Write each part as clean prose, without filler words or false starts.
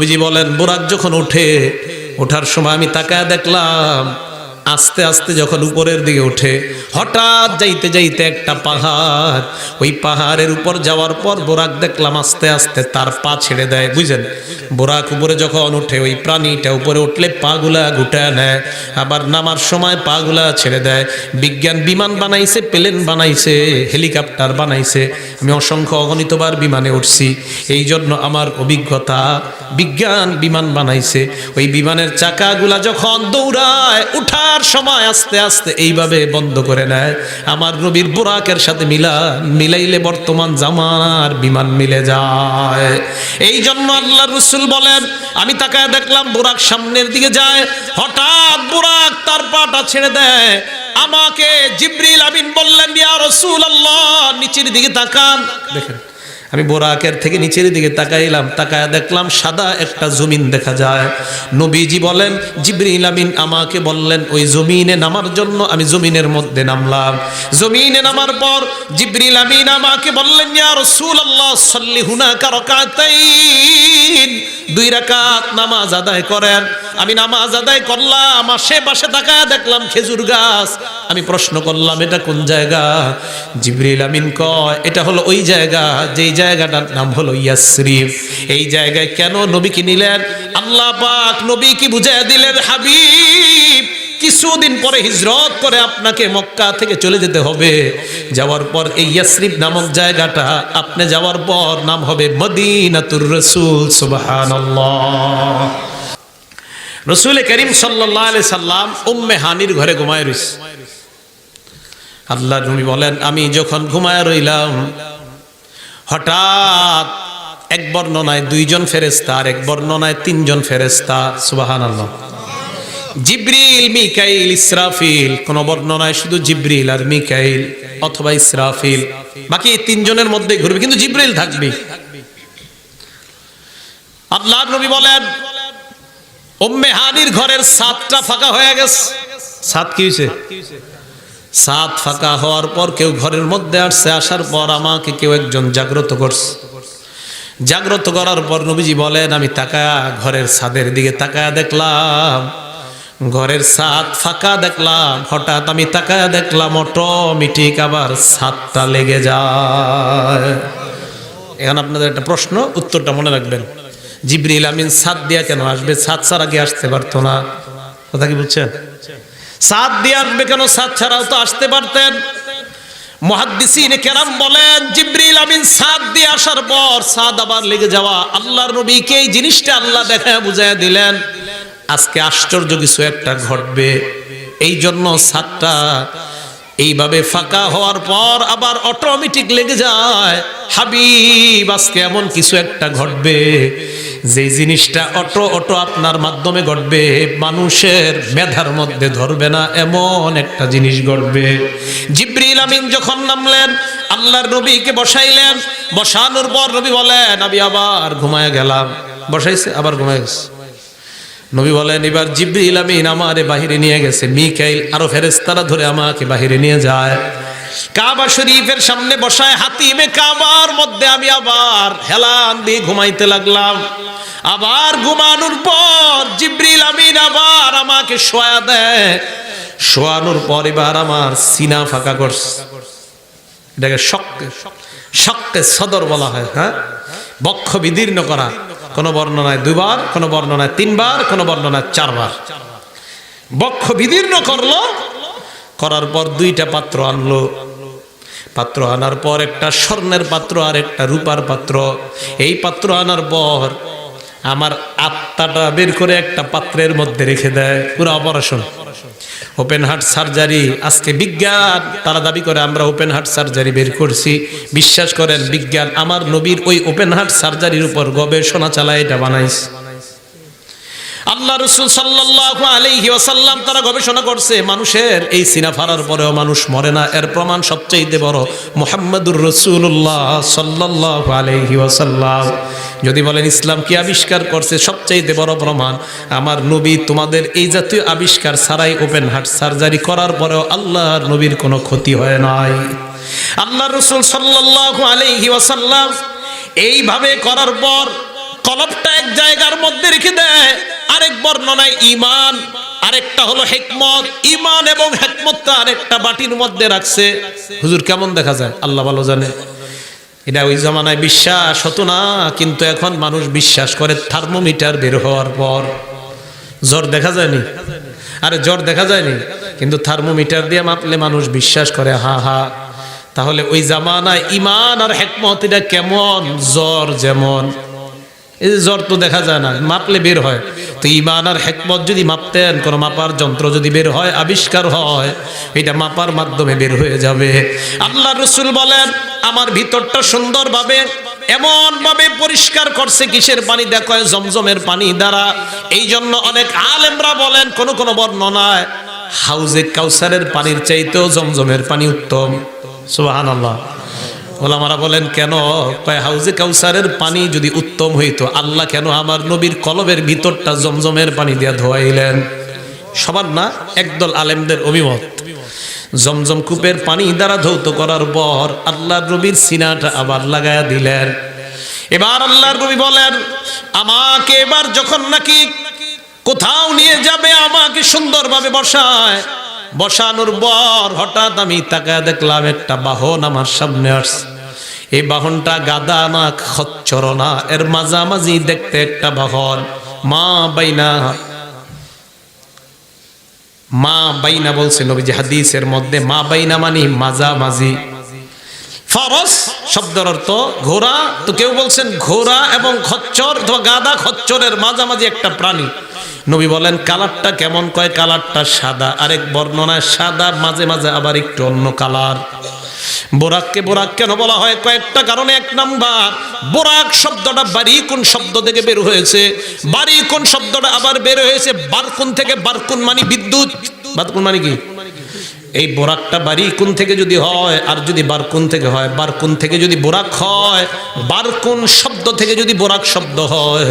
নবীজি বলেন বুরাক যখন ওঠার সময় আমি তাকায় দেখলাম আস্তে আস্তে যখন উপরের দিকে ওঠে হঠাৎ যাইতে যাইতে একটা পাহাড়, ওই পাহাড়ের উপর যাওয়ার পর বোরাক দেখলাম আস্তে আস্তে তার পা ছেড়ে দেয়। বুঝলেন, বোরাক উপরে যখন ওঠে ওই প্রাণীটা উপরে উঠলে পাগুলা গুটায় নেয়, আবার নামার সময় পাগুলা ছেড়ে দেয়। বিজ্ঞান বিমান বানাইছে, প্লেন বানাইছে, হেলিকপ্টার বানাইছে, আমি অসংখ্য অগণিতবার বিমানে উঠছি, এই জন্য আমার অভিজ্ঞতা। বিজ্ঞান বিমান বানাইছে, ওই বিমানের চাকাগুলা যখন দৌড়ায় উঠার সময় আস্তে আস্তে এইভাবে বন্ধ করে নেয়। আমার নবীর বুরাকের সাথে মিলাইলে বর্তমান জামানার বিমান মিলে যায়। এই জন্য আল্লাহ রাসূল বলেন আমি তাকায় দেখলাম বুরাক সামনের দিকে যায়, হঠাৎ বুরাক তার পাটা ছেড়ে দেয়। আমাকে জিবরিল আমিন বললেন ইয়া রাসূলুল্লাহ নিচের দিকে তাকান। দেখেন আমি বোরাকের থেকে নিচের দিকে তাকাইলাম, তাকায় দেখলাম সাদা একটা জমিন দেখা যায়। নবীজি বলেন জিবরিল আমিন আমাকে বললেন ওই জমিনে নামার জন্য। আমি জমিনের মধ্যে নামলাম। জমিনে নামার পর জিবরিল আমিন আমাকে বললেন ইয়া রাসূলুল্লাহ সাল্লি হুনাকা রাকাতাইন, 2 রাকাত নামাজ আদায় করেন। আমি নামাজ আদায় করলাম, আশেপাশে তাকায় দেখলাম খেজুর গাছ। আমি প্রশ্ন করলাম এটা কোন জায়গা? জিবরিল আমিন কয় এটা হলো ওই জায়গা যেই জায়গাটার নাম হলো ইয়াসরিব। এই জায়গায় কেন নবীকে নিলেন? আল্লাহ পাক নবীকে বুঝাইয়া দিলেন হাবিব কিছুদিন পরে হিজরত করে আপনাকে মক্কা থেকে চলে যেতে হবে। যাওয়ার পর এই ইয়াসরিব নামক জায়গাটা আপনি যাওয়ার পর নাম হবে মদিনাতুর রাসূল। সুবহানাল্লাহ। রাসূল করিম সাল্লাল্লাহু আলাইহি সাল্লাম উম্মে হানির ঘরে ঘুমায় রইছে। আল্লাহর নবী বলেন আমি যখন ঘুমায় রইলাম হঠাৎ এক বর্ণনায় 2 জন ফেরেশতা আর এক বর্ণনায় 3 জন ফেরেশতা। সুবহানাল্লাহ। জিবরিল, মিকাইল, ইসরাফিল। কোন বর্ণনায় শুধু জিবরিল আর মিকাইল অথবা ইসরাফিল, বাকি 3 জনের মধ্যে ঘুরবে, কিন্তু জিবরিল থাকবে। আল্লাহর নবী বলেন উম্মে হানির ঘরের ছাদটা ফাঁকা হয়ে গেছে। ছাদ কি হয়েছে? ছাদ ফাঁকা হওয়ার পর কেউ ঘরের মধ্যে আসছে, আসার পর আমাকে কেউ একজন জাগ্রত করছে। জাগ্রত করার পর নবীজি বলেন আমি তাকায়া ঘরের ছাদের দিকে তাকায়া দেখলাম ঘরের ছাদ ফাঁকা দেখলাম। হঠাৎ আমি তাকায়া দেখলাম অটোমেটিক আবার ছাদটা লেগে যায়। এখন আপনাদের একটা প্রশ্ন, উত্তরটা মনে রাখবেন। জিবরিল আমিন ছাদ দিয়া কেন আসবে? ছাদ ছাড়া কি আসতে পারতো না? কথা কি বুঝছেন? ছাদ দিয়ে আসবে কেন? ছাদ ছাড়াও তো আসতে পারতেন। মুহাদ্দিসিনে কেরাম বলেন জিবরিল আমিন ছাদ দিয়ে আসার পর ছাদ আবার লেগে যাওয়া, আল্লাহর নবীকে এই জিনিসটা আল্লাহ দেখায় বুঝাইয়া দিলেন আজকে আশ্চর্য কিছু একটা ঘটবে। এই জন্য ছাদটা এইভাবে ফাঁকা হওয়ার পর আবার অটোমেটিক লেগে যায়। হাবিব আজকে এমন কিছু একটা ঘটবে যে জিনিসটা অটো আপনার মাধ্যমে ঘটবে, মানুষের মেধার মধ্যে ধরবে না, এমন একটা জিনিস ঘটবে। জিবরিল আমিন যখন নামলেন আল্লাহর নবীকে বসাইলেন। বসানোর পর নবী বলেন আমি আবার ঘুমায় গেলাম। বসাইছে আবার ঘুমায় গেছে। নবী বলেন এবার জিবরিল আমিন আমারে বাহিরে নিয়ে গেছে, মিকাইল আরো ফেরেশতারা ধরে আমাকে বাহিরে নিয়ে যায়। কাবা শরীফের সামনে বসায় হাতিমে কাবার মধ্যে আমি আবার হেলান দিয়ে ঘুমাইতে লাগলাম। আবার ঘুমানোর পর জিবরিল আমিন আবার আমাকে শোয়া দেয়। শোয়ানোর পর এবার আমার সিনা ফাঁকা করছে। এটাকে শক্কে সদর বলা হয়। হ্যাঁ, বক্ষ বিদীর্ণ করা। কোন বর্ণনায় 2 বার, কোন বর্ণনায় 3 বার, কোন বর্ণনায় 4 বার। বক্ষ বিদীর্ণ করলো, করার পর 2টা পাত্র আনলো। পাত্র আনার পর একটা স্বর্ণের পাত্র আর একটা রূপার পাত্র। এই পাত্র আনার পর আমার আত্মাটা বের করে একটা পাত্রের মধ্যে রেখে দেয়। পুরো অপারেশন, ওপেন হার্ট সার্জারি। আজকে বিজ্ঞান তারা দাবি করে আমরা ওপেন হার্ট সার্জারি বের করছি। বিশ্বাস করেন বিজ্ঞান আমার নবীর ওই ওপেন হার্ট সার্জারির উপর গবেষণা চালায় এটা বানাইছে। আল্লাহ রাসূল সাল্লাল্লাহু আলাইহি ওয়াসাল্লাম তারা গবেষণা করছে মানুষের এই সিনা ফাড়ার পরেও মানুষ মরে না। এর প্রমাণ সবচেয়ে বড় মুহাম্মাদুর রাসূলুল্লাহ সাল্লাল্লাহু আলাইহি ওয়াসাল্লাম। যদি বলেন ইসলাম কি আবিষ্কার করছে, সবচেয়ে বড় প্রমাণ আমার নবী। তোমাদের এই জাতীয় আবিষ্কার ছাড়াই ওপেন হার্ট সার্জারি করার পরেও আল্লাহর নবীর কোনো ক্ষতি হয় নাই। আল্লাহ রাসূল সাল্লাল্লাহু আলাইহি ওয়াসাল্লাম এইভাবে করার পর কলবটা এক জায়গার মধ্যে রেখে দেয়। আরেক বর্ণনায় ঈমান, আরেকটা হলো হিকমত। ঈমান এবং হিকমতটা আরেকটা বাটির মধ্যে রাখছে। হুজুর কেমন দেখা যায় আল্লাহ ভালো জানে। এটা ওই জামানায় বিশ্বাস হতো না, কিন্তু এখন মানুষ বিশ্বাস করে থার্মোমিটার বের হওয়ার পর। জ্বর দেখা যায়নি, আরে জ্বর দেখা যায়নি, কিন্তু থার্মোমিটার দিয়ে মাপলে মানুষ বিশ্বাস করে। হা হা, তাহলে ওই জামানায় ঈমান আর হিকমত এটা কেমন? জ্বর যেমন, এই জ্বর তো দেখা যায় না, মাপলে বের হয়। তো ঈমান আর হিকমত যদি মাপতেন, কোন মাপার যন্ত্র যদি বের হয়, আবিষ্কার হয়, এটা মাপার মাধ্যমে বের হয়ে যাবে। আল্লাহ রাসূল বলেন আমার ভিতরটা সুন্দরভাবে এমন ভাবে পরিষ্কার করছে কিসের পানি? দেখো জমজমের পানি দ্বারা। এই জন্য অনেক আলেমরা বলেন, কোন কোন বর্ণনায় হাউজে কাউসারের পানির চাইতেও জমজমের পানি উত্তম। সুবহানাল্লাহ। ওলামারা বলেন কেন? হাউজে কাউসারের পানি যদি উত্তম হইতো, আল্লাহ কেন আমার নবীর কলবের ভিতরটা জমজমের পানি দিয়ে ধোয়াইলেন? সবার না, একদল আলেমদের অভিমত। জমজম কূপের পানি দ্বারা ধৌত করার পর আল্লাহর নবীর সিনাটা আবার লাগায়া দিলেন। এবার আল্লাহর নবী বলেন আমাকে এবার যখন নাকি কোথাও নিয়ে যাবে, আমাকে সুন্দরভাবে বসায়। বসানোর পর হঠাৎ আমি তাকায় দেখলাম একটা বাহন আমার সামনে আসছে। এই বাহনটা গাদা না খচ্চর না, এর মাঝামাঝি দেখতে একটা বাহন। মা বাইনা বলছে নবীজি হাদিসের মধ্যে, মা বাইনা মানে মাঝামাঝি। ফরস শব্দের অর্থ ঘোড়া, তো কেউ বলছেন ঘোড়া এবং খচ্চর অথবা গাদা খচ্চরের মাঝামাঝি একটা প্রাণী। নবী বলেন কালারটা কেমন? কয় কালারটা সাদা। আরেক বর্ণনায় সাদা, মাঝে মাঝে আবার একটু অন্য কালার। বোরাককে বোরাক কেন বলা হয়? কয়েকটা কারণে। এক নাম্বার, বোরাক শব্দটা বারিকুন শব্দ থেকে বের হয়েছে। বারিকুন শব্দটা আবার বের হয়েছে বারকুন থেকে। বারকুন মানে বিদ্যুৎ। বারকুন মানে কি? এই বোরাকটা বারিকুন থেকে যদি হয়, আর যদি বারকুন থেকে হয়, বারকুন থেকে যদি বোরাক হয়, বারকুন শব্দ থেকে যদি বোরাক শব্দ হয়,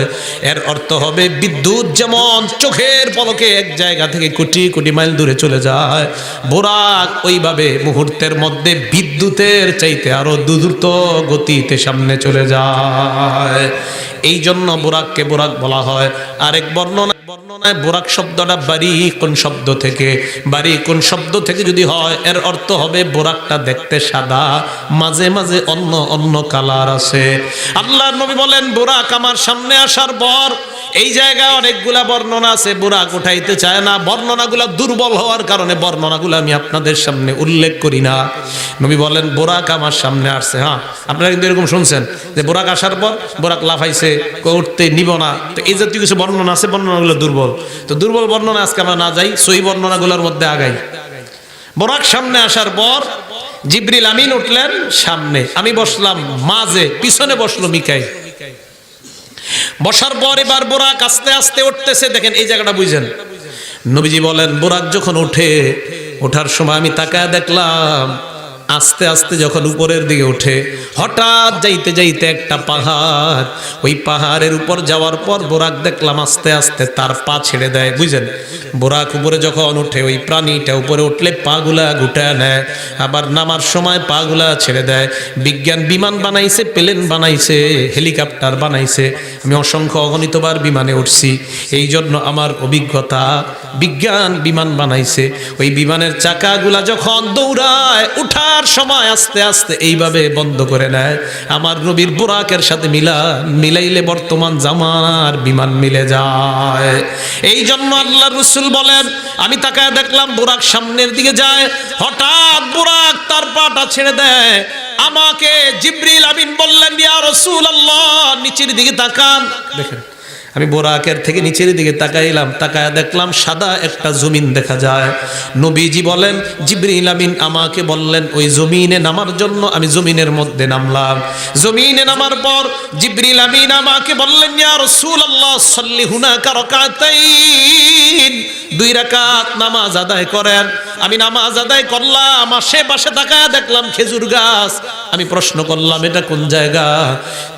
এর অর্থ হবে বিদ্যুৎ যেমন চোখের পলকে এক জায়গা থেকে কোটি কোটি মাইল দূরে চলে যায়, বোরাক ওইভাবে মুহূর্তের মধ্যে বিদ্যুতের চাইতে আরো দ্রুত গতিতে সামনে চলে যায়। এই জন্য বোরাককে বোরাক বলা হয়। আরেক বর্ণনায় বোরাক শব্দটা বারিকুন শব্দ থেকে, বারিকুন শব্দ থেকে যদি হয়, এর অর্থ হবে বোরাকটা দেখতে সাদা, মাঝে মাঝে অন্য অন্য কালার আছে। আল্লাহর নবী বলেন বোরাক আমার সামনে আসার পর এই জায়গায় অনেকগুলা বর্ণনা আছে, বোরাক উঠাইতে চায় না। বর্ণনাগুলা দুর্বল হওয়ার কারণে বর্ণনাগুলো আমি আপনাদের সামনে উল্লেখ করি না। নবী বলেন বোরাক আমার সামনে আসছে। হ্যাঁ, আপনারা কিন্তু এরকম শুনছেন যে বোরাক আসার পর বোরাক লাফাইছে, উঠতে নিব না। তো এই জাতীয় কিছু বর্ণনা আছে, বর্ণনাগুলো দুর্বল। তো দুর্বল বর্ণনা আজকে আমরা না যাই, সহি বর্ণনাগুলোর মধ্যে আগাই। বোরাক সামনে আসার পর জিবরিল আমিন উঠলেন সামনে, আমি বসলাম মাঝে, পিছনে বসলো মিকাইল। বসার পর এবার বোরাক আস্তে আস্তে উঠতেছে। দেখেন এই জায়গাটা বুঝেন। নবীজি বলেন বোরাক যখন ওঠার সময় আমি তাকায় দেখলাম আস্তে আস্তে যখন উপরের দিকে ওঠে, হঠাৎ যাইতে যাইতে একটা পাহাড়, ওই পাহাড়ের উপর যাওয়ার পর বোরাক দেখলাম আস্তে আস্তে তার পা ছেড়ে দেয়। বুঝলেন, বোরাক উপরে যখন ওঠে, ওই প্রাণীটা উপরে উঠলে পাগুলা গুটায় নেয়, আবার নামার সময় পাগুলা ছেড়ে দেয়। বিজ্ঞান বিমান বানাইছে, প্লেন বানাইছে, হেলিকপ্টার বানাইছে। আমি অসংখ্য অগণিতবার বিমানে উঠছি, এই জন্য আমার অভিজ্ঞতা। বিজ্ঞান বিমান বানাইছে, ওই বিমানের চাকাগুলা যখন দৌড়ায়, উঠার সময় আস্তে আস্তে এইভাবে বন্ধ করে নেয়। আমার নবীর বোরাকের সাথে মিলাইলে বর্তমান জামানার বিমান মিলে যায়। এই জন্য আল্লাহ রাসূল বলেন আমি তাকায় দেখলাম বোরাক সামনের দিকে যায়, হঠাৎ বোরাক তার পাটা ছেড়ে দেয়। আমাকে জিবরিল আমিন বললেন ইয়া রাসূলুল্লাহ নিচের দিকে তাকান। দেখেন আমি বোরাকের থেকে নিচের দিকে তাকাইলাম, তাকায় দেখলাম সাদা একটা জমিন দেখা যায়। নবীজি বলেন জিবরিল আমিন আমাকে বললেন ওই জমিনে নামার জন্য। আমি জমিনের মধ্যে নামলাম। জমিনে নামার পর জিবরিল আমিন আমাকে বললেন ইয়া রাসূলুল্লাহ সাল্লি হুনাকা রাকাতাইন, 2 রাকাত নামাজ আদায় করেন। আমি নামাজ আদায় করলাম, আশেপাশে তাকায় দেখলাম খেজুর গাছ। আমি প্রশ্ন করলাম এটা কোন জায়গা?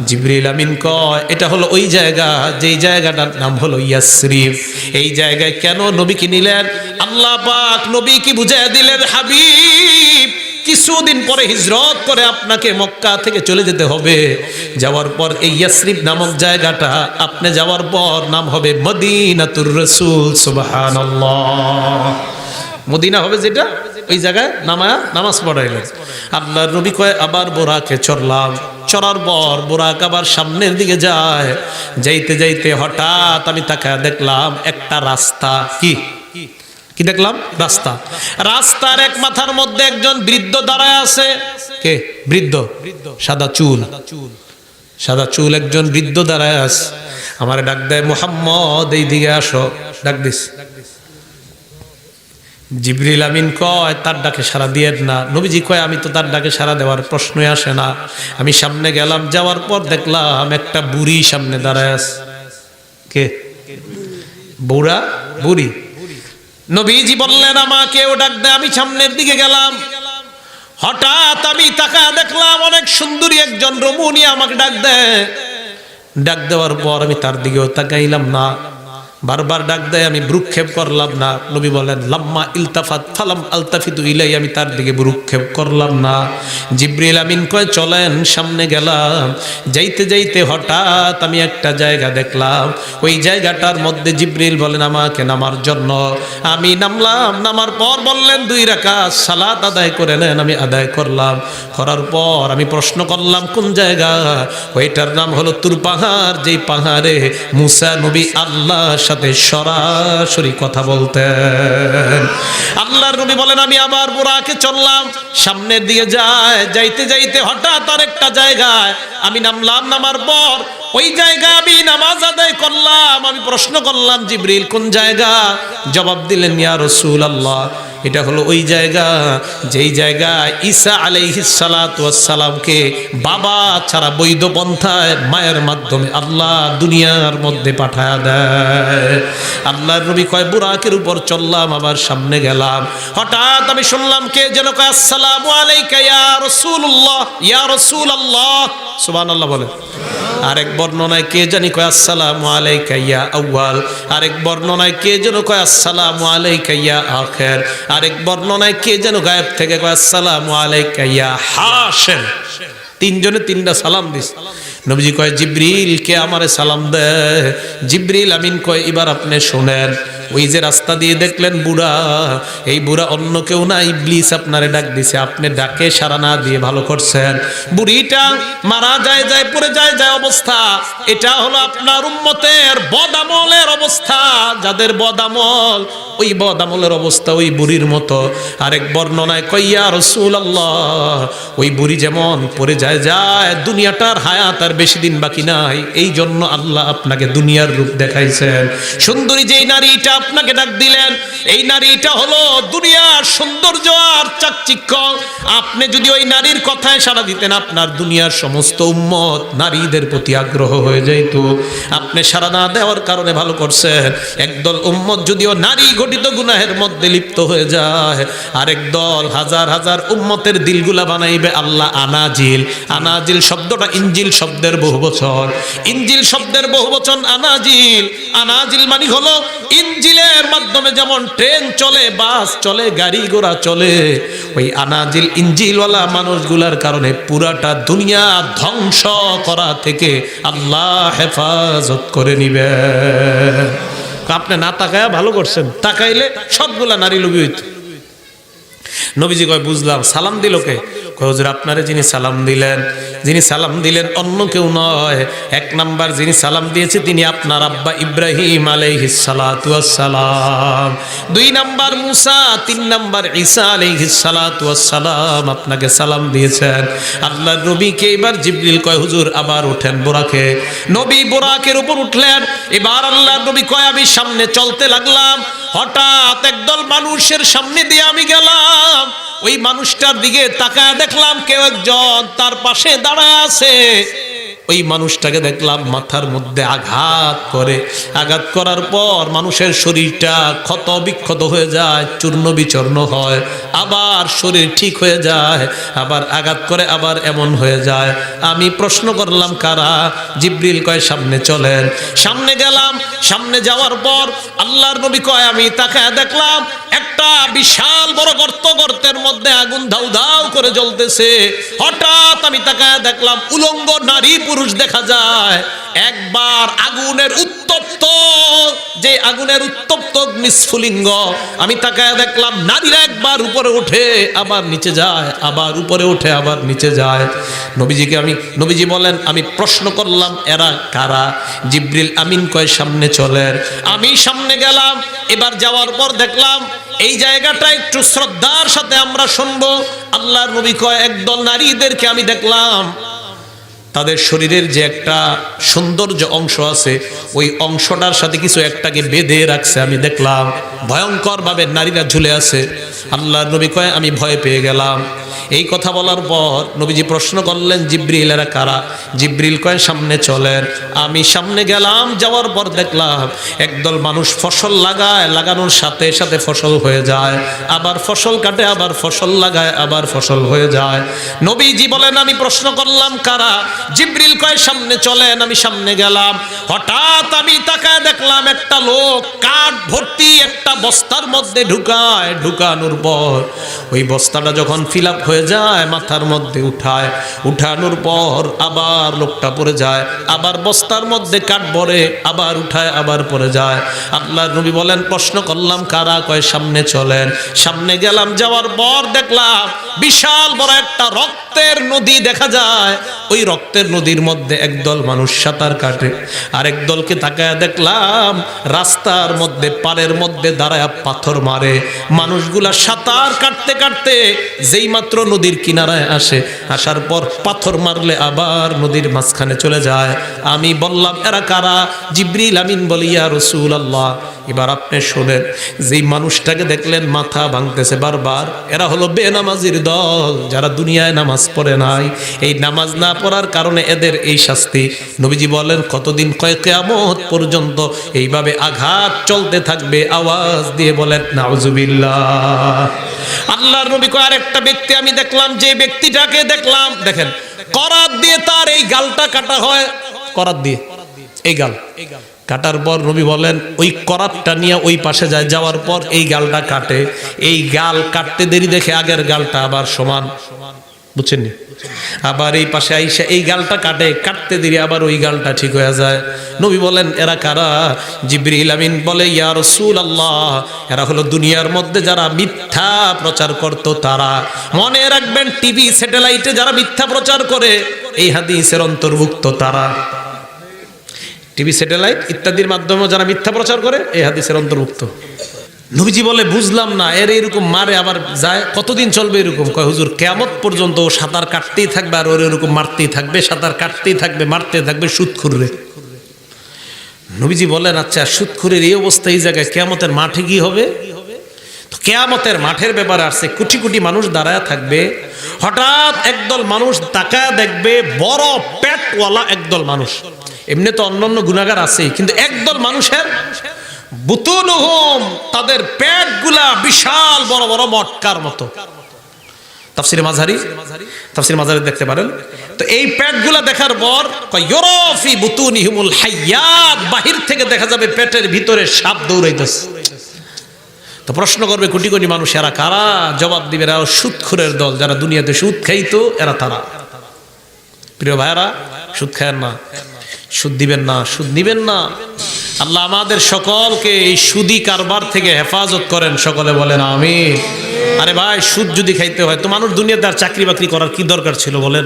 জিবরিল আমিন কয় এটা হলো ওই জায়গা, যেই জায়গাটার নাম হলো ইয়াসরিব। এই জায়গায় কেন নবীকে নিলেন? আল্লাহ পাক নবীকে বুঝাইয়া দিলেন হাবিব কিছুদিন পরে হিজরত করে আপনাকে মক্কা থেকে চলে যেতে হবে। যাওয়ার পর এই ইয়াসরিব নামক জায়গাটা আপনি যাওয়ার পর নাম হবে মদিনাতুর রাসূল। সুবহানাল্লাহ। মদিনা হবে যেটা, ওই জায়গায় নামাজ পড়াইলেন। আল্লাহর নবী কয় আবার বোরাকে চড়লাম। চড়ার পর বোরাক আবার সামনের দিকে যায়। যাইতে যাইতে হঠাৎ আমি তাকায় দেখলাম একটা রাস্তা। কি দেখলাম? রাস্তা। রাস্তার এক মাথার মধ্যে একজন বৃদ্ধ দাঁড়ায় আছে। কে বৃদ্ধ? সাদা চুল একজন বৃদ্ধ দাঁড়ায় আছে। আমার ডাক দেয়, মুহাম্মদ এই দিকে আসো। ডাক দিস। জিবরিল আমিন কয় তার ডাকে সাড়া দিয়ে না। নবীজি কয় আমি তো তার ডাকে সাড়া দেওয়ার প্রশ্নই আসে না। আমি সামনে গেলাম, যাওয়ার পর দেখলাম একটা বুড়ি সামনে দাঁড়ায় আছে। কে? বুড়ি। নবীজি বললেন আমাকেও ডাক দেয়। আমি সামনের দিকে গেলাম, হঠাৎ আমি তাকায় দেখলাম অনেক সুন্দরী একজন রমণী আমাকে ডাক দেয়। ডাক দেওয়ার পর আমি তার দিকেও তাকাইলাম না। বারবার ডাক দেয়, আমি ভ্রুক্ষেপ করলাম না। নবী বলেন লাম্মা ইলতাফাত ফালাম আলতাফিতু ইলাই, আমি তার দিকে ভ্রুক্ষেপ করলাম না। জিবরিল আমিন কয় চলেন। সামনে গেলাম। যাইতে যাইতে হঠাৎ আমি একটা জায়গা দেখলাম। ওই জায়গাটার মধ্যে জিবরিল বলেন আমাকে নামার জন্য। আমি নামলাম। নামার পর বললেন 2 রাকাত সালাত আদায় করে নেন। আমি আদায় করলাম। করার পর আমি প্রশ্ন করলাম কোন জায়গা? ওইটার নাম হলো তুর পাহাড়, যেই পাহাড়ে মুসা নবী আল্লাহ সাথে সরাসরি কথা বলতেন। আল্লাহর নবী বলেন আমি আবার বুরাকে চললাম। সামনের দিকে যাইতে যাইতে হঠাৎ আরেকটা জায়গায় আমি নামলাম। নামার পর ওই জায়গায় আমি নামাজ আদায় করলাম। আমি প্রশ্ন করলাম জিবরিল কোন জায়গা? জবাব দিলেন ইয়া রাসূলুল্লাহ এটা হলো ওই জায়গা যেই জায়গায় ঈসা আলাইহিস সালাতু ওয়াস সালামকে বাবা ছাড়া বৈধ পন্থায় মায়ের মাধ্যমে আল্লাহ দুনিয়ার মধ্যে পাঠায়া দেয়। আল্লাহর নবী কয় বুরাকের উপর চললাম, আবার সামনে গেলাম। হঠাৎ আমি শুনলাম কে যেন কয় আসসালামু আলাইকা ইয়া রাসূলুল্লাহ, ইয়া রাসূলুল্লাহ। সুবহানাল্লাহ বলে। আরেক বর্ণনায় কে জানি কয় আসসালামু আলাইকা ইয়া আউয়াল। আরেক বর্ণনায় কে যেন কয় আসসালামু আলাইকা ইয়া আখির। আরেক বর্ণনায় কে যেন গায়েব থেকে কয় আসসালামু আলাইকা ইয়া হাশিম। তিনজনে তিনটা সালাম দিস। নবীজি কয় জিবরিল কে আমারে সালাম দেয়? জিবরিল আমিন কয় এবার আপনি শুনেন। ওই যে রাস্তা দিয়ে দেখলেন বুড়া, এই বুড়া অন্য কেউ না, ইবলিস আপনারে ডাক দিছে। আপনি ডাকে সাড়া না দিয়ে ভালো করছেন। বুড়িটা মারা যায় পড়ে যায় অবস্থা। এটা হলো আপনার উম্মতের বদামলের অবস্থা। যাদের বদামল, ওই বদামলের অবস্থা ওই বুড়ির মতো। আরেক বর্ণনায় কয় ইয়া রাসূলুল্লাহ ওই বুড়ি যেমন পড়ে যায় দুনিয়াটার হায়াত আর বেশি দিন বাকি নাই। এই জন্য আল্লাহ আপনাকে দুনিয়ার রূপ দেখাইছেন। সুন্দরী যেই নারীটা আপনাকে ডাক দিলেন, এই নারীটা হলো দুনিয়ার সৌন্দর্য আর চাকচিক্য। আপনি যদি ওই নারীর কথায় সাড়া দিতেন, আপনার দুনিয়ার সমস্ত উম্মত নারীদের প্রতি আগ্রহ হয়ে যেত। আপনি সাড়া না দেওয়ার কারণে ভালো করছেন। একদল উম্মত যদিও নারী ঘটিত গুনাহের মধ্যে লিপ্ত হয়ে যায়, আরেক দল হাজার হাজার উম্মতের দিলগুলা বানাইবে আল্লাহ আনাজিল। আনাজিল শব্দটা ইনজিল শব্দের বহুবচন। ইনজিল শব্দের বহুবচন আনাজিল। আনাজিল মানে হলো ইনজিলের মাধ্যমে যেমন ট্রেন চলে, বাস চলে, গাড়ি ঘোড়া চলে, ওই আনাজিল ইনজিলওয়ালা মানুষগুলার কারণে পুরাটা দুনিয়া ধ্বংস করা থেকে আল্লাহ হেফাজত করে নিবে। আপনি না তাকায়া ভালো করছেন, তাকাইলে সবগুলা নারী লোভী হইত। নবীজি কয় বুঝলাম। সালাম দিল কে? হুজুর আপনারে যিনি সালাম দিলেন অন্য কেউ নয়। এক নাম্বার যিনি সালাম দিয়েছে তিনি আপনার আব্বা ইব্রাহিম আলাইহিস সালাতু ওয়াস সালাম। 2 নাম্বার মুসা, 3 নাম্বার ঈসা আলাইহিস সালাতু ওয়াস সালাম আপনাকে সালাম দিয়েছেন। আল্লাহর নবীকে এবার জিবরিল কয় হুজুর আবার ওঠেন বুরাকে। নবী বুরাকের উপর উঠলেন। এবার আল্লাহর নবী কয় আমি সামনে চলতে লাগলাম। হঠাৎ একদল মানুষের সামনে দিয়ে আমি গেলাম। ওই মানুষটার দিকে তাকায় দেখলাম কেউ একজন তার পাশে দাঁড়ায় আছে। ওই মানুষটাকে দেখলাম মাথার মধ্যে আঘাত করে, আঘাত করার পর মানুষের শরীরটা ক্ষত বিক্ষত হয়ে যায়, চূর্ণ বিচূর্ণ হয়, আবার শরীর ঠিক হয়ে যায়, আবার আঘাত করে আবার এমন হয়ে যায়। আমি প্রশ্ন করলাম কারা? জিবরিল কয় সামনে চলেন। সামনে গেলাম, সামনে যাওয়ার পর আল্লাহর নবী কয় আমি তাকায় দেখলাম একটা বিশাল বড় গর্ত, গর্তের মধ্যে আগুন ধাউ ধাউ করে জ্বলতেছে। হঠাৎ আমি তাকায় দেখলাম উলঙ্গ নারী পুরুষ দেখা যায়। একবার আগুনের উত্তপ্ত, যে আগুনের উত্তপ্ত নিস্ফুলিঙ্গ, আমি তাকায় দেখলাম নারীরা একবার উপরে ওঠে আবার নিচে যায়, আবার উপরে ওঠে আবার নিচে যায়। নবীজি বলেন আমি প্রশ্ন করলাম এরা কারা? জিবরিল আমিন কয় সামনে চলেন। আমি সামনে গেলাম। এবার যাওয়ার পর দেখলাম এই জায়গাটা একটু শ্রদ্ধার সাথে আমরা শুনবো। আল্লাহর নবী কয় একদল নারীদেরকে আমি দেখলাম, তাদের শরীরের যে একটা সৌন্দর্য অংশ আছে ওই অংশটার সাথে কিছু একটাকে বেঁধে রাখছে। আমি দেখলাম ভয়ঙ্কর ভাবে নারীরা ঝুলে আছে। আল্লাহর নবী কয় আমি ভয় পেয়ে গেলাম। এই কথা বলার পর নবীজি প্রশ্ন করলেন জিবরিল এরা কারা? জিবরিল কয় সামনে চলেন। আমি সামনে গেলাম, যাওয়ার পর দেখলাম একদল মানুষ ফসল লাগায়, লাগানোর সাথে সাথে ফসল হয়ে যায়, আবার ফসল কাটে, আবার ফসল লাগায়, আবার ফসল হয়ে যায়। নবীজি বলেন আমি প্রশ্ন করলাম কারা? জিবরিল কয় সামনে চলেন। আমি সামনে গেলাম। হঠাৎ আমি তাকায় দেখলাম একটা লোক কাঠ ভর্তি একটা বস্তার মধ্যে ঢুকায়, ঢুকানোর পর ওই বস্তাটা যখন ফিল আপ হয়ে যায় মাথার মধ্যে উঠায়, উঠানোর পর আবার লোকটা পড়ে যায়, আবার বস্তার মধ্যে কাঠ ভরে, আবার উঠায় আবার পড়ে যায়। আল্লাহর নবী বলেন প্রশ্ন করলাম কারা? কয় সামনে চলেন। সামনে গেলাম, যাওয়ার পর দেখলাম বিশাল বড় একটা রক্তের নদী দেখা যায়। ওই রক্তের নদীর মধ্যে একদল মানুষ সাঁতার কাটে, আর একদলকে তাকায় দেখলাম রাস্তার মধ্যে পাড়ের মধ্যে দাঁড়ায় পাথর মারে। মানুষগুলা সাঁতার কাটতে কাটতে যেই মাত্র নদীর কিনারায় আসে, আসার পর পাথর মারলে আবার নদীর মাঝখানে চলে যায়। আমি বললাম এরা কারা? জিবরিল আমিন বলি ইয়া রাসূলুল্লাহ এবার আপনি শোনেন, যেই মানুষটাকে দেখলেন মাথা ভাঙতেছে বারবার, এরা হলো বেনামাজির দল, যারা দুনিয়ায় নামাজ পড়ে নাই। এই নামাজ না পড়ার কারণে এদের এই শাস্তি। নবীজি বলেন কতদিন? কয় কিয়ামত পর্যন্ত এইভাবে আঘাত চলতে থাকবে। আওয়াজ দিয়ে বলেন নাউজুবিল্লাহ। আল্লাহর নবী কয় আরেকটা ব্যক্তি আমি দেখলাম, যে ব্যক্তিটাকে দেখলাম দেখেন করাত দিয়ে তার এই গালটা কাটা হয়, করাত দিয়ে এই গাল কাটার পর নবী বলেন ওই করাতটা নিয়ে ওই পাশে যায়, যাওয়ার পর এই গালটা কাটে। এই গাল কাটতে দেরি দেখে আগের গালটা আবার সমান, বুঝছেন? আবার এই পাশে আইসা এই গালটা কাটে, কাটতে দেরি আবার ওই গালটা ঠিক হয়ে যায়। নবী বলেন এরা কারা? জিবরিল আমিন বলে ইয়া রাসূলুল্লাহ এরা হলো দুনিয়ার মধ্যে যারা মিথ্যা প্রচার করত তারা। মনে রাখবেন টিভি স্যাটেলাইটে যারা মিথ্যা প্রচার করে এই হাদিসের অন্তর্ভুক্ত তারা। টিভি স্যাটেলাইট ইত্যাদির মাধ্যমে যারা মিথ্যা প্রচার করে এই হাদিসের অন্তর্ভুক্ত। নবীজি বলে বুঝলাম না, এর এরকম মারে আবার যায়, কতদিন চলবে এরকম? কয় হুজুর কিয়ামত পর্যন্ত ও সাঁতার কাটতেই থাকবে আর ওর এরকম মারতেই থাকবে, সাঁতার কাটতেই থাকবে, মারতে থাকবে সুদখুররে। নবীজি বলেন আচ্ছা সুদখুরের এই অবস্থা এই জায়গায় কিয়ামতের মাঠে কি হবে? তো কিয়ামতের মাঠের ব্যাপারে আসছে, কোটি কোটি মানুষ দাঁড়ায় থাকবে। হঠাৎ একদল মানুষ তাকায় দেখবে বড় পেটওয়ালা একদল মানুষ। এমনি তো অন্যান্য গুনাহগার আছে, কিন্তু একদল মানুষের বুতুনুহুম তাদের পেটগুলা বিশাল বড় বড় মটকার মতো। তাফসিরে মাঝারি দেখতে পারেন। তো এই পেটগুলা দেখার পর ইউরাফি বুতুনিহিমুল হাইয়াত, বাহির থেকে দেখা যাবে পেটের ভিতরে সাপ দৌড়াইতেছে। তো প্রশ্ন করবে কোটি কোটি মানুষ এরা কারা? জবাব দিবে এরা সুদখোরের দল, যারা দুনিয়াতে সুদ খাইতো এরা তারা। প্রিয় ভাইরা, সুদ খায়েন না, সুদ দিবেন না, সুদ নিবেন না। আল্লাহ আমাদের সকলকে এই সুদি কারবার থেকে হেফাজত করেন, সকলে বলেন আমিন। আরে ভাই সুদ যদি খাইতে হয় তো মানুষ দুনিয়াতে আর চাকরি বাকরি করার কি দরকার ছিল বলেন?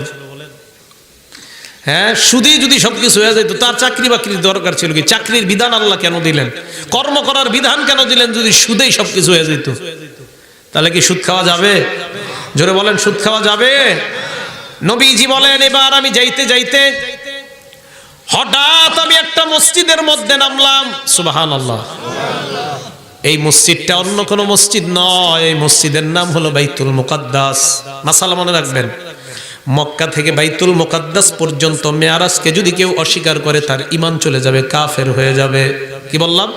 হ্যাঁ, সুদি যদি সবকিছু হয়ে যেত তার চাকরি বাকরির দরকার ছিল কি? চাকরির বিধান আল্লাহ কেন দিলেন? কর্ম করার বিধান কেন দিলেন যদি সুদেই সবকিছু হয়ে যেত? তাহলে কি সুদ খাওয়া যাবে? জোরে বলেন সুদ খাওয়া যাবে? নবীজি বলেন এবার আমি যাইতে যাইতে হঠাৎ আমি একটা মসজিদের মধ্যে নামলাম। সুবহানাল্লাহ। এই মসজিদটা অন্য কোনো মসজিদ নয়, এই মসজিদের নাম হলো বাইতুল মুকাদ্দাস। মাসালা মনে রাখবেন, মক্কা থেকে বাইতুল মুকাদ্দাস পর্যন্ত মেয়ারাজকে যদি কেউ অস্বীকার করে তার ঈমান চলে যাবে, কাফের হয়ে যাবে। কি বললাম?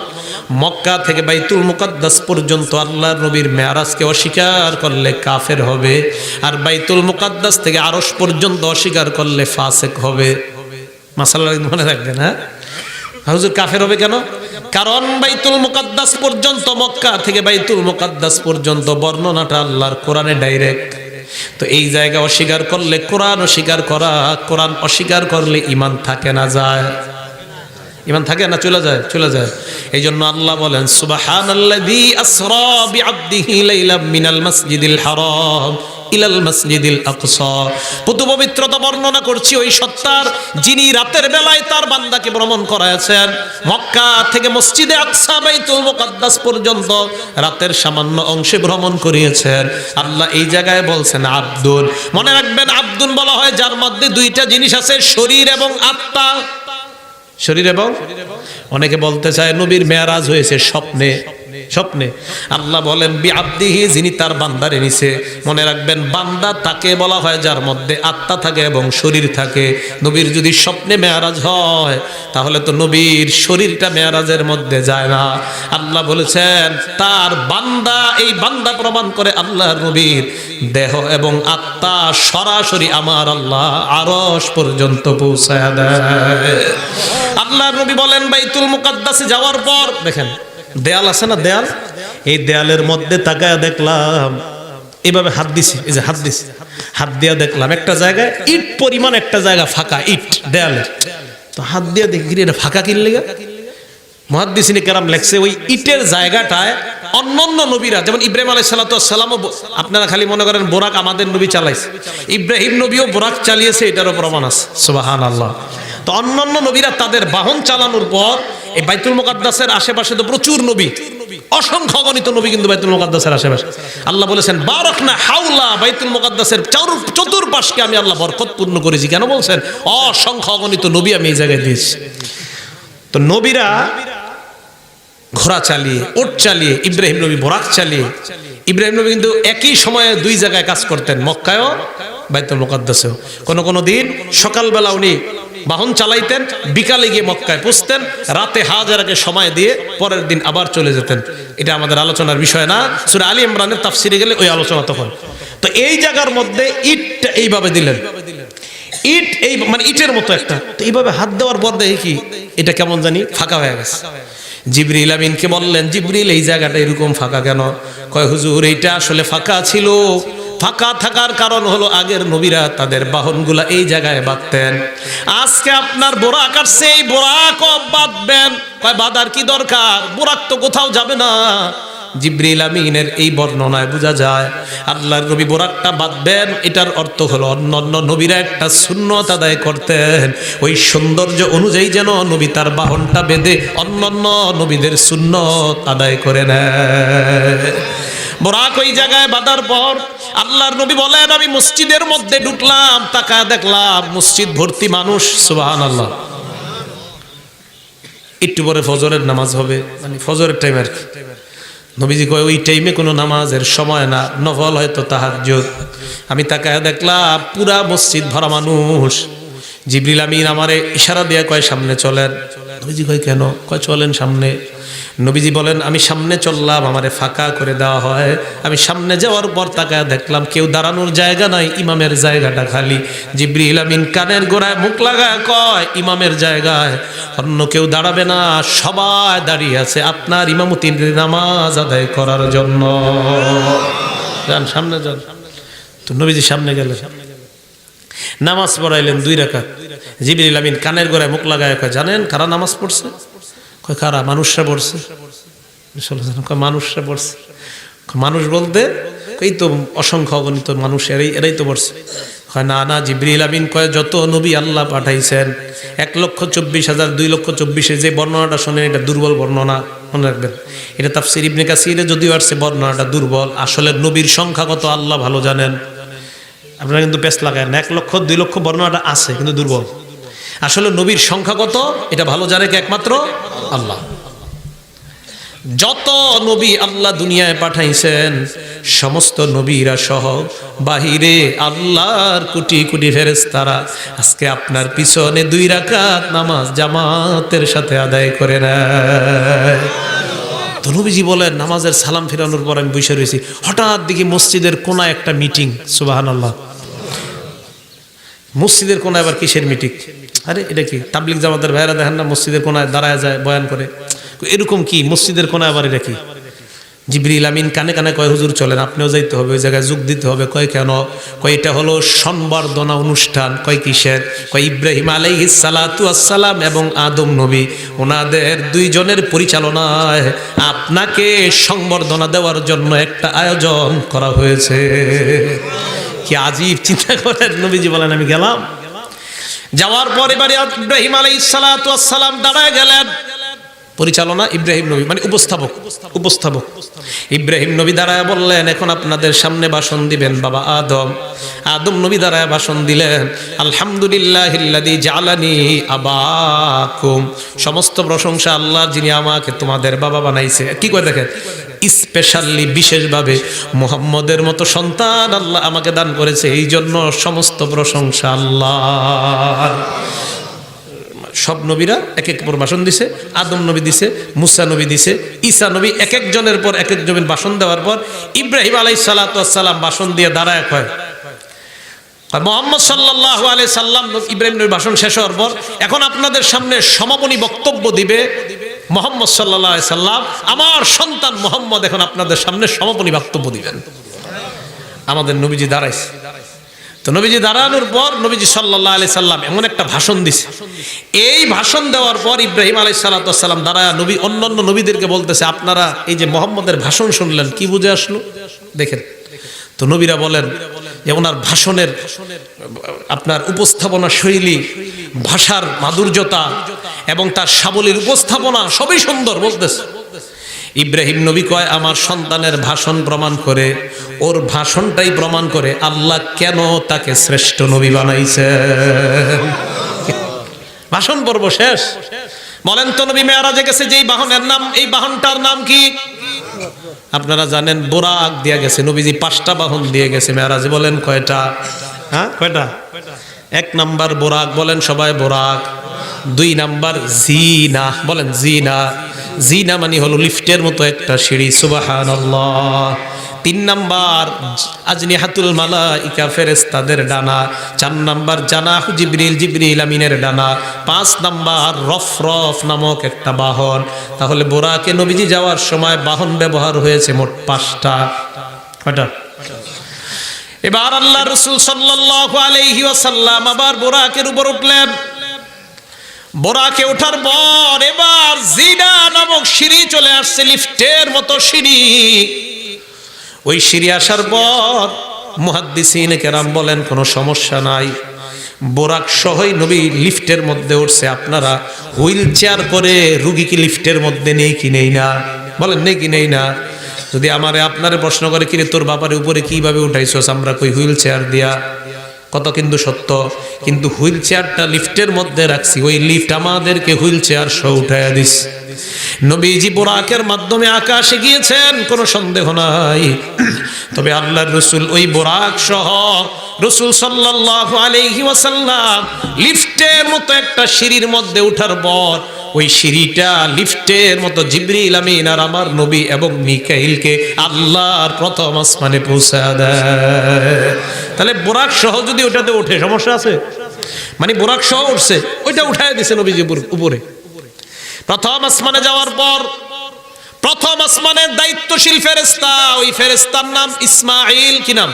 মক্কা থেকে বাইতুল মুকাদ্দাস পর্যন্ত আল্লাহর নবীর মেয়ারাজকে অস্বীকার করলে কাফের হবে, আর বাইতুল মুকাদ্দাস থেকে আরশ পর্যন্ত অস্বীকার করলে ফাসিক হবে। মাসালা মনে রাখবেন। হ্যাঁ, হুজুর কাফের হবে কেন? কারণ বাইতুল মুকাদ্দাস পর্যন্ত, মক্কা থেকে বাইতুল মুকাদ্দাস পর্যন্ত বর্ণনাটা আল্লাহর কোরআনে ডাইরেক্ট। তো এই জায়গা অস্বীকার করলে কোরআন অস্বীকার করা, কোরআন অস্বীকার করলে ঈমান থাকে না যায়? ঈমান থাকে না চলে যায়? চলে যায়। এই জন্য আল্লাহ বলেন সুবহানাল্লাযী আসরা বিআবদিহি লাইলাম মিনাল মাসজিদিল হারাম ইলাল মাসজিদিল আকসা। পুত পবিত্রতা বর্ণনা করছি ওই সত্তার, যিনি রাতের বেলায় তার বান্দাকে ভ্রমণ করায়ছেন মক্কা থেকে মসজিদে আকসা বাইতুল মুকাদ্দাস পর্যন্ত রাতের সামান্য অংশে ভ্রমণ করিয়েছেন। আল্লাহ এই জায়গায় বলছেন আব্দুন। মনে রাখবেন, আব্দুন বলা হয় যার মধ্যে দুইটা জিনিস আছে, শরীর এবং আত্মা। শরীর এবং, অনেকে বলতে চায় নবীর মেরাজ হয়েছে স্বপ্নে। স্বপ্নে আল্লাহ বলেন বিআবদিহি, যিনি তার বান্দারে নিছে। মনে রাখবেন, বান্দা তাকে বলা হয় যার মধ্যে আত্মা থাকে এবং শরীর থাকে। নবীর যদি স্বপ্নে মেরাজ হয় তাহলে তো নবীর শরীরটা মেরাজের মধ্যে যায় না। আল্লাহ বলেছেন তার বান্দা, এই বান্দা প্রমাণ করে আল্লাহর নবীর দেহ এবং আত্মা সরাসরি আমার আল্লাহ আরশ পর্যন্ত পৌঁছায় দেয়। আল্লাহর নবী বলেন বাইতুল মুকাদ্দাসে যাওয়ার পর দেখেন দেয়াল আছে না, দেয়াল, এই দেয়ালের মধ্যে তাকায় দেখলাম এভাবে হাত দিছি, এই যে হাত দিছি, হাত দিয়া দেখলাম একটা জায়গায় ইট পরিমাণ একটা জায়গা ফাঁকা, ইট দেয়ালে। তো হাত দিয়া দেখি এটা ফাঁকা কিনলে, মুহাদ্দিসিনে কেরাম লেখছে ওই ইটের জায়গাটায় অন্যান্য নবীরা, যেমন ইব্রাহিম আলাইহিস সালাম, আপনারা খালি মনে করেন বোরাক আমাদের নবী চালাইছে, ইব্রাহিম নবীও বোরাক চালিয়েছে, এটারও প্রমাণ আছে। সুবহানাল্লাহ। তো অন্যান্য নবীরা তাদের বাহন চালানোর পর এই বাইতুল মুকাদ্দাসের আশেপাশে তো প্রচুর নবী, অসংখ্য অগণিত নবী কিন্তু বাইতুল মুকাদ্দাসের আশেপাশে। আল্লাহ বলেছেন বারাকনা হাওলা, বাইতুল মুকাদ্দাসের চতুর্পাশকে আমি আল্লাহ বরকতপূর্ণ করেছি। কেন বলছেন? অসংখ্য অগণিত নবী আমি এই জায়গায় দিয়েছি। তো নবীরা ঘোড়া চালিয়ে, উট চালিয়ে, ইব্রাহিম নবী বোরাক চালিয়ে। ইব্রাহিম নবী কিন্তু একই সময়ে দুই জায়গায় কাজ করতেন, মক্কায়ও বাইতুল মুকাদ্দাসেও। কোনো দিন সকালবেলা উনি বাহন চালাইতেন, বিকালে গিয়ে মক্কায় পৌঁছতেন, রাতে হাজারাকে সময় দিয়ে পরের দিন আবার চলে যেতেন। এটা আমাদের আলোচনার বিষয় না, সূরা আলী ইমরানের তাফসিরে গেলে ওই আলোচনা তখন। তো এই জায়গার মধ্যে ইটটা এইভাবে দিলেন, ইট এই মানে ইটের মতো একটা, তো এইভাবে হাত দেওয়ার পর দেখি কি এটা কেমন জানি ফাঁকা হয়ে গেছে। জিবরিল আমিনকে বললেন, জিবরিল এই জায়গাটা এরকম ফাঁকা কেন? কয় হুজুর এইটা আসলে ফাঁকা ছিল। ফাঁকা থাকার কারণ হলো আগের নবীরা তাদের বাহনগুলা এই জায়গায় বাঁধতেন। আজকে আপনার বোরাক আসছে, এই বোরাকও বাঁধবেন। কয় বাঁধার কি দরকার? বোরাক তো কোথাও যাবে না। জিবরিল আমিনের এই বর্ণনায় বোঝা যায় আল্লাহর নবী বোরাকটা বাঁধবেন, এটার অর্থ হলো অন্যান্য নবীরা একটা সুন্নত আদায় করতেন, ওই সৌন্দর্য অনুযায়ী যেন নবী তার বাহনটা বেঁধে অন্যান্য নবীদের সুন্নত আদায় করে নেয়। বোরাক ওই জায়গায় বাঁধার পর আল্লাহর নবী বলেন আমি মসজিদের মধ্যে ঢুকলাম, তাকায় দেখলাম মসজিদ ভর্তি মানুষ। সুবহানাল্লাহ। একটু পরে ফজরের নামাজ হবে, মানে ফজরের টাইম আর কি। নবীজি কয় ওই টাইমে কোনো নামাজের সময় না, নফল হয়তো তাহাজ্জুদ। আমি তাকায় দেখলাম পুরা মসজিদ ভরা মানুষ। জিবরিল আমিন আমারে ইশারা দিয়ে কয় সামনে চলেন। নবীজি কয় কেন? কয় চলেন সামনে। নবীজি বলেন আমি সামনে চললাম, আমারে ফাঁকা করে দেওয়া হয়। আমি সামনে যাওয়ার পর তাকায় দেখলাম কেউ দাঁড়ানোর জায়গা নাই, ইমামের জায়গাটা খালি। জিবরিল আমিন কানের গোড়ায় মুখ লাগায় কয় ইমামের জায়গায় অন্য কেউ দাঁড়াবে না, সবাই দাঁড়িয়ে আছে আপনার ইমামতির নামাজ আদায় করার জন্য। যান সামনে যান। তো নবীজি সামনে গেলেন, নামাজ পড়াইলেন 2 রাকাত। জিবরিল আমিন কানের গোড়ায় মুখ লাগায় কয় জানেন কারা নামাজ পড়ছে? কয় কারা? মানুষরা পড়ছে। মানুষরা পড়ছে। মানুষ বলতে এই তো অসংখ্য অগণিত মানুষ, এরাই তো পড়ছে। কয় না না, জিবরিল আমিন কয় যত নবী আল্লাহ পাঠাইছেন 1,24,000 2,24,000 যে বর্ণনাটা শোনেন এটা দুর্বল বর্ণনা, মনে রাখবেন। এটা তাফসীর ইবনে কাসিরে যদিও আসছে বর্ণনাটা দুর্বল, আসলে নবীর সংখ্যা কত আল্লাহ ভালো জানেন। আপনারা কিন্তু পেছ লাগায় না, 1 লক্ষ 2 লক্ষ বর্ণনাটা আছে কিন্তু দুর্বল। আসলে নবীর সংখ্যা কত এটা ভালো জানে কি একমাত্র আল্লাহ। যত নবী আল্লাহ দুনিয়ায় পাঠাইছেন সমস্ত নবীরা সহ বাহিরে আল্লাহর কোটি কোটি ফেরেশতারা আজকে আপনার পিছনে 2 রাকাত নামাজ জামাতের সাথে আদায় করে নেয়। তো নবীজি বলেন, নামাজের সালাম ফেরানোর পর আমি বসে রয়েছি, হঠাৎ দেখি মসজিদের কোনায় একটা মিটিং। সুবহানাল্লাহ। মসজিদের কোনায় আবার কিসের মিটিং? আরে এটা কি? তাবলিগ জামাতের ভাইরা দেখেন না মসজিদের কোনায় দাঁড়ায় যায় বয়ান করে, এরকম কি মসজিদের কোনায় আবার এটা কি? জিবরিল আমিন কানে কানে কয়, হুজুর চলেন, আপনিও যাইতে হবে, ওই জায়গায় যোগ দিতে হবে। কয় কেন? কয় এটা হলো সংবর্ধনা অনুষ্ঠান। কয় কিসের? কয় ইব্রাহিম আলাইহিস সালাতু ওয়াসসালাম এবং আদম নবী, ওনাদের 2 জনের পরিচালনায় আপনাকে সংবর্ধনা দেওয়ার জন্য একটা আয়োজন করা হয়েছে। কি আজীব চিন্তা করেন। নবীজি বলেন আমি গেলাম, যাওয়ার পরে এবারে ইব্রাহিম আলাইহিস সালাতু ওয়াসসালাম দাঁড়ায় গেলেন। পরিচালনা ইব্রাহিম নবী, মানে উপস্থাপক। ইব্রাহিম নবী দাঁড়ায় বললেন, এখন আপনাদের সামনে ভাষণ দিবেন বাবা আদম। আদম নবী দাঁড়ায় ভাষণ দিলেন, আলহামদুলিল্লাহিল্লাযী জাআলানি আবাকুম, সমস্ত প্রশংসা আল্লাহর যিনি আমাকে তোমাদের বাবা বানাইছে। কি করে দেখেন, স্পেশালি বিশেষভাবে মুহাম্মদের মতো সন্তান আল্লাহ আমাকে দান করেছে, এই জন্য সমস্ত প্রশংসা আল্লাহর। সব নবীরা এক এক পর ভাষণ দিছে। আদম নবী দিছে, মুসা নবী দিছে, ঈসা নবী, এক একজনের পর এক একজনের ভাষণ দেওয়ার পর ইব্রাহিম আলাইহিস সালাতু ওয়াস সালাম ভাষণ দিয়ে দাঁড়ায় কয়, মুহাম্মদ সাল্লাল্লাহু আলাইহি সাল্লাম, ইব্রাহিম নবীর ভাষণ শেষ হওয়ার পর এখন আপনাদের সামনে সমাপনী বক্তব্য দিবে মুহাম্মদ সাল্লাল্লাহু আলাইহি সাল্লাম, আমার সন্তান মুহাম্মদ এখন আপনাদের সামনে সমাপনী বক্তব্য দিবেন। আমাদের নবীজি দাঁড়াইছে। তো নবীজি দাঁড়ানোর পর নবীজি সাল্লাল্লাহু আলাইহি সাল্লাম এমন একটা ভাষণ দিছে। এই ভাষণ দেওয়ার পর ইব্রাহিম আলাইহিস সালাতু ওয়াস সালাম দাঁড়ায় নবী অন্যান্য নবীদেরকে বলতেছে, আপনারা এই যে মুহাম্মদের ভাষণ শুনলেন কি বুঝে আসলো দেখেন। তো নবীরা বলেন যে ওনার ভাষণের আপনার উপস্থাপনা শৈলী, ভাষার মাধুর্যতা এবং তার সাবলীল উপস্থাপনা সবই সুন্দর বলতেছে। ইব্রাহিম নবী কয়, আমার সন্তানের ভাষণ প্রমাণ করে, ওর ভাষণটাই প্রমাণ করে আল্লাহ কেন তাকে শ্রেষ্ঠ নবী বানাইছে। ভাষণ পর্ব শেষ। বলেন তো নবী মেরাজে গেছে যেই বাহনের নাম, এই বাহনটার নাম কি? আপনারা জানেন বোরাক দিয়ে গেছে। নবীজি 5টা বাহন দিয়ে গেছে মেরাজে। বলেন কয়টা? হ্যাঁ কয়টা? 1 নাম্বার বোরাক, বলেন সবাই বোরাক। 2 নাম্বার জিনা, বলেন জিনা। জিনা মানে হলো লিফটের মতো একটা সিঁড়ি। সুবহানাল্লাহ। 3 নাম্বার আজনিহাতুল মালাইকা, ফেরেশতাদের ডানা। 4 নাম্বার জানাহু জিবরিল, জিবরিল আমিনের ডানা। 5 নাম্বার রফরফ নামক একটা বাহন। তাহলে বোরাকে নবীজি যাওয়ার সময় বাহন ব্যবহার হয়েছে মোট 5টা। কয়টা? এবার আল্লাহ রাসূল সাল্লাল্লাহু আলাইহি ওয়াসাল্লাম আবার বোরাকের উপর উঠলেন। বোরাকে ওঠার পর এবার জিনা নামক সিঁড়ি চলে আসছে, লিফটের মতো সিঁড়ি। ওই সিঁড়ি আসার পর মুহাদ্দিসিনে কেরাম বলেন কোনো সমস্যা নাই, বোরাক সহই নবী লিফটের মধ্যে উঠছে। আপনারা হুইল চেয়ার করে রুগী কি লিফটের মধ্যে নেই কি নেই না? বলেন নেই কি নেই না? যদি আমারে আপনারে প্রশ্ন করে, কিরে তোর বাবার উপরে কিভাবে উঠাইছস? আমরা কই হুইল চেয়ার দিয়া। কত কিন্তু সত্য। কিন্তু হুইল চেয়ারটা লিফটের মধ্যে রাখছি, ওই লিফট আমাদেরকে হুইল চেয়ার সহ উঠাইয়া দিস। নবীজি বোরাকের মাধ্যমে আকাশে গিয়েছেন, কোনো সন্দেহ নাই। তবে আল্লাহর রাসূল ওই বোরাক সহ রাসূল সাল্লাল্লাহু আলাইহি ওয়াসাল্লাম লিফটের মতো একটা সিঁড়ির মধ্যে উঠার পর ওই সিঁড়িটা লিফটের মতো জিবরিল আমিন আর আমার নবী এবং মিকাইলকে আল্লাহর প্রথম আসমানে পৌঁছা দেয়। তাহলে বোরাক সহ যদি ওটাতে ওঠে সমস্যা আছে? মানে বোরাক সহ উঠছে, ওইটা উঠায় দিছে নবীজি উপরে। প্রথম আসমানে যাওয়ার পর প্রথম আসমানের দায়িত্বশীল ফেরেশতা, ওই ফেরেশতার নাম ইসমাঈল। কি নাম?